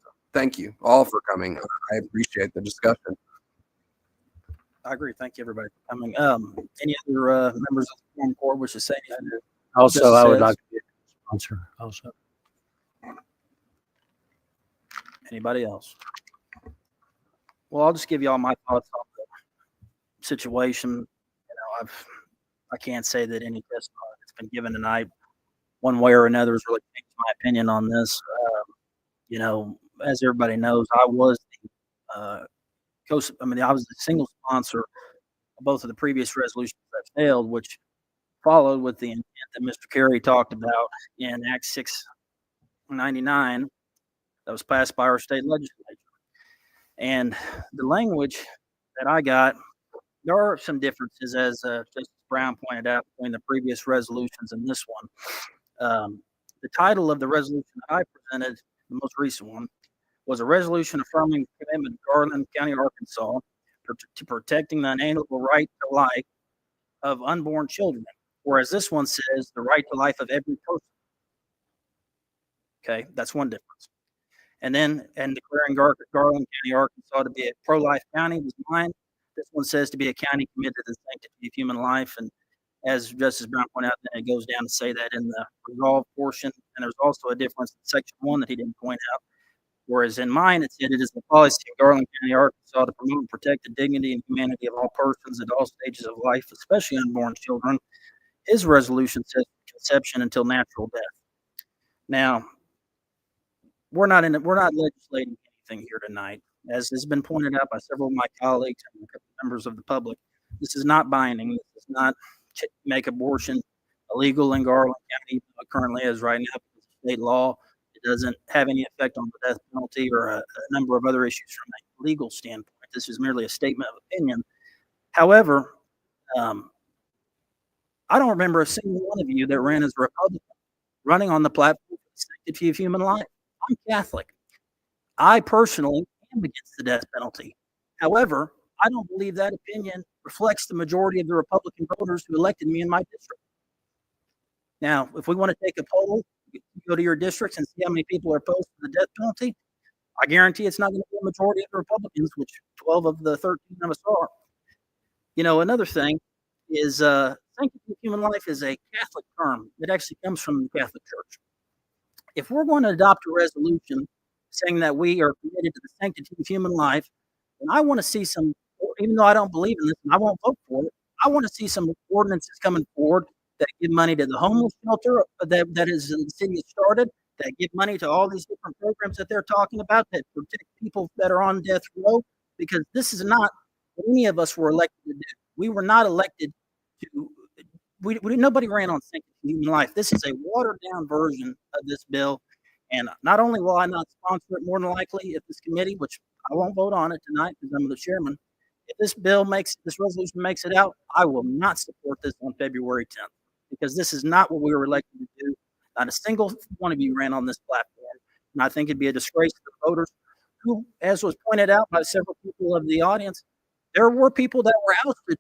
So thank you all for coming. I appreciate the discussion. I agree. Thank you, everybody, for coming. Any other members of the quorum board wish to say anything? Also, I would Justice like Hess? to be a sponsor also. Anybody else? Well, I'll just give you all my thoughts on the situation. You know, I can't say that any testimony that's been given tonight, one way or another, has really changed my opinion on this. You know, as everybody knows, I was the I was the single sponsor of both of the previous resolutions that failed, which followed with the intent that Mr. Carey talked about in Act 699 that was passed by our state legislature. And the language that I got, there are some differences, as Justice Brown pointed out, between the previous resolutions and this one. The title of the resolution that I presented, the most recent one, was a resolution affirming the commitment of Garland County, Arkansas, to protecting the inalienable right to life of unborn children, whereas this one says the right to life of every person. Okay, that's one difference. And then, and declaring Garland County, Arkansas to be a pro-life county was mine. This one says to be a county committed to the sanctity of human life. And as Justice Brown pointed out, then it goes down to say that in the resolve portion. And there's also a difference in section 1 that he didn't point out. Whereas in mine, it said it is the policy of Garland County, Arkansas to promote and protect the dignity and humanity of all persons at all stages of life, especially unborn children. His resolution says conception until natural death. Now, we're not legislating anything here tonight. As has been pointed out by several of my colleagues and members of the public, this is not binding. This does not make abortion illegal in Garland County currently as right now because of state law. It doesn't have any effect on the death penalty or a number of other issues from a legal standpoint. This is merely a statement of opinion. However, I don't remember a single one of you that ran as a Republican running on the platform for the sanctity of human life. I'm Catholic. I personally am against the death penalty. However, I don't believe that opinion reflects the majority of the Republican voters who elected me in my district. Now, if we want to take a poll, go to your districts and see how many people are opposed to the death penalty, I guarantee it's not going to be a majority of the Republicans, which 12 of the 13 of us are. You know, another thing is sanctity of human life is a Catholic term. It actually comes from the Catholic Church. If we're going to adopt a resolution saying that we are committed to the sanctity of human life, then I want to see some, even though I don't believe in this and I won't vote for it, I want to see some ordinances coming forward that give money to the homeless shelter that is the city has started, that give money to all these different programs that they're talking about that protect people that are on death row, because this is not what any of us were elected to do. We were not elected to nobody ran on sanctity of human life. This is a watered down version of this bill. And not only will I not sponsor it more than likely if this committee, which I won't vote on it tonight because I'm the chairman, if this resolution makes it out, I will not support this on February 10th because this is not what we were elected to do. Not a single one of you ran on this platform. And I think it'd be a disgrace to the voters who, as was pointed out by several people of the audience, there were people that were ousted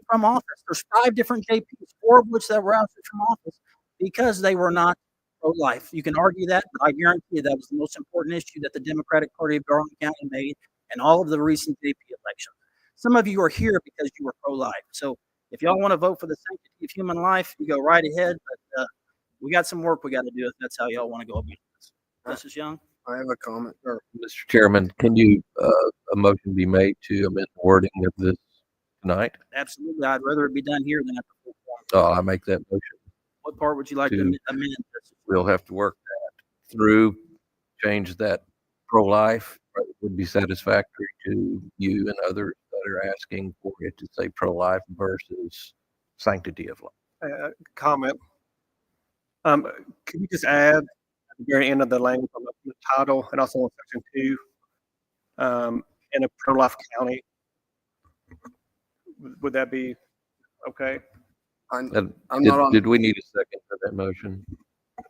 from office. There's 5 different JPs, 4 of which that were ousted from office because they were not pro-life. You can argue that, but I guarantee you that was the most important issue that the Democratic Party of Garland County made in all of the recent JP elections. Some of you are here because you were pro-life. So if y'all want to vote for the sanctity of human life, you go right ahead. But we got some work we got to do if that's how y'all want to go about this. Justice Young? I have a comment. Mr. Chairman, can you, a motion be made to amend the wording of this tonight? Absolutely. I'd rather it be done here than at the full forum. I make that motion. What part would you like to amend? We'll have to work that through, change that pro-life. It would be satisfactory to you and others that are asking for it to say pro-life versus sanctity of life. Comment. Can you just add at the very end of the language on the title and also on section 2, in a pro-life county? Would that be okay? Did we need a second for that motion?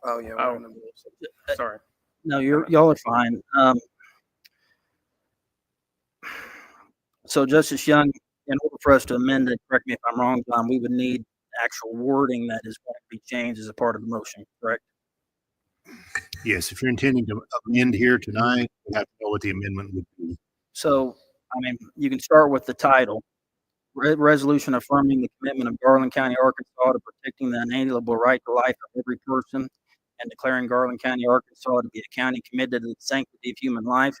Oh, yeah. Sorry. No, y'all are fine. So Justice Young, in order for us to amend it, correct me if I'm wrong, John, we would need actual wording that is going to be changed as a part of the motion, correct? Yes, if you're intending to amend here tonight, you have to know what the amendment would be. So, I mean, you can start with the title. Resolution affirming the commitment of Garland County, Arkansas to protecting the inalienable right to life of every person and declaring Garland County, Arkansas to be a county committed to the sanctity of human life.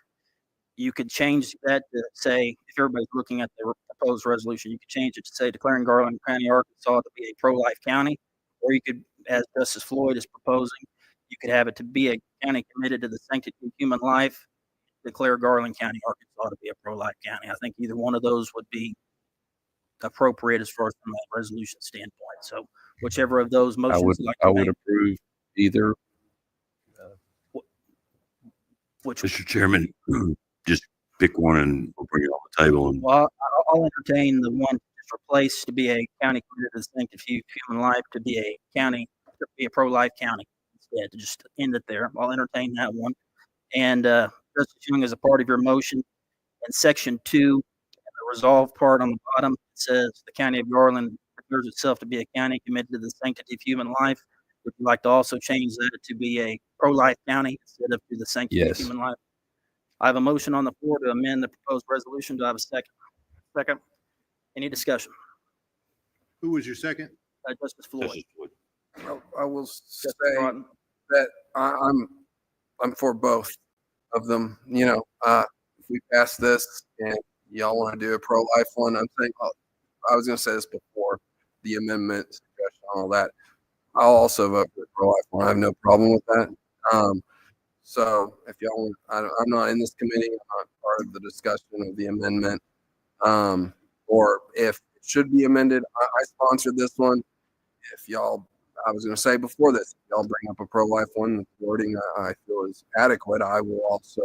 You could change that to say, if everybody's looking at the proposed resolution, you could change it to say declaring Garland County, Arkansas to be a pro-life county, or you could, as Justice Floyd is proposing, you could have it to be a county committed to the sanctity of human life, declare Garland County, Arkansas to be a pro-life county. I think either one of those would be appropriate as far as from that resolution standpoint. So whichever of those motions I would approve either. Mr. Chairman, just pick one and we'll bring it on the table. And well, I'll entertain the one just replaced to be a county committed to the sanctity of human life to be a county, to be a pro-life county instead, to just end it there. I'll entertain that one. And Justice Young, as a part of your motion, in section 2, the resolve part on the bottom, it says the county of Garland declares itself to be a county committed to the sanctity of human life. Would you like to also change that to be a pro-life county instead of to the sanctity of human life? I have a motion on the floor to amend the proposed resolution. Do I have a second? Second. Any discussion? Who was your second? Justice Floyd. I will say that I'm for both of them. You know, if we pass this and y'all want to do a pro-life one, I'm saying I was going to say this before the amendment suggestion, all that. I'll also vote for the pro-life one. I have no problem with that. So if y'all, I'm not in this committee. I'm not part of the discussion of the amendment. Or if it should be amended, I sponsored this one. If y'all, I was going to say before this, if y'all bring up a pro-life one, the wording I feel is adequate, I will also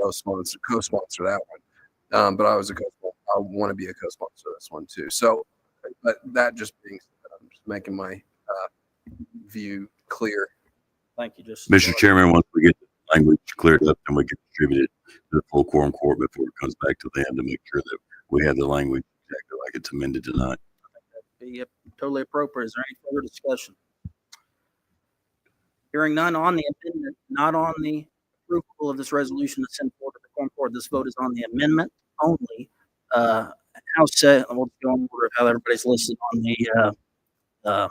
co-sponsor that one. But I want to be a co-sponsor of this one too. So, but that just being said, I'm just making my view clear. Thank you, Justice. Mr. Chairman, once we get the language cleared up, and we can distribute it to the full quorum court before it comes back to them to make sure that we have the language exactly like it's amended tonight. That'd be totally appropriate. Is there any further discussion? Hearing none on the amendment, not on the approval of this resolution to send forward to the quorum court. This vote is on the amendment only. House said, we'll go in order of how everybody's listed on the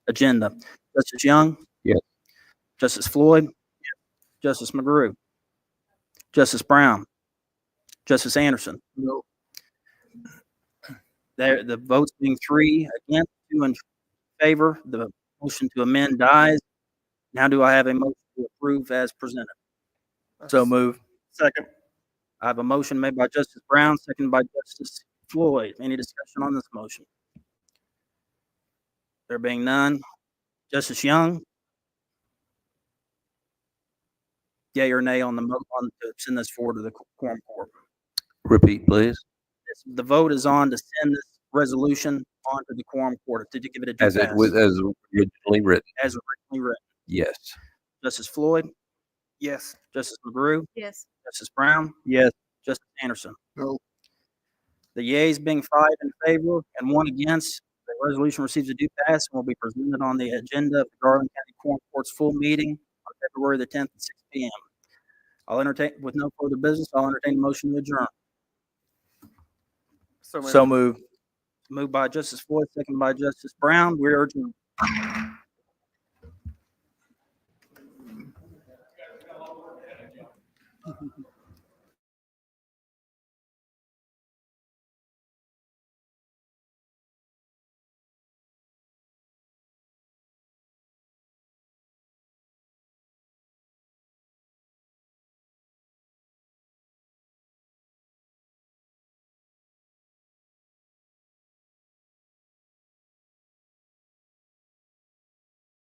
agenda. Justice Young? Yes. Justice Floyd? Yes. Justice McGrew? Justice Brown? Justice Anderson? No. The votes being 3 against, 2 in favor, the motion to amend dies. Now do I have a motion to approve as presented? So move. Second. I have a motion made by Justice Brown, seconded by Justice Floyd. Any discussion on this motion? There being none. Justice Young? Yea or nay on the on to send this forward to the Quorum Court? Repeat, please. The vote is on to send this resolution on to the Quorum Court to give it a due As it pass. was, as originally written. As originally written. Yes. Justice Floyd? Yes. Justice McGrew? Yes. Justice Brown? Yes. Justice Anderson? No. The yeas being 5 in favor and 1 against, the resolution receives a due pass and will be presented on the agenda of the Garland County Quorum Court's full meeting on February the 10th at 6 p.m. I'll entertain, with no further business, I'll entertain a motion to adjourn. So moved. Moved by Justice Floyd, second by Justice Brown. We are adjourned.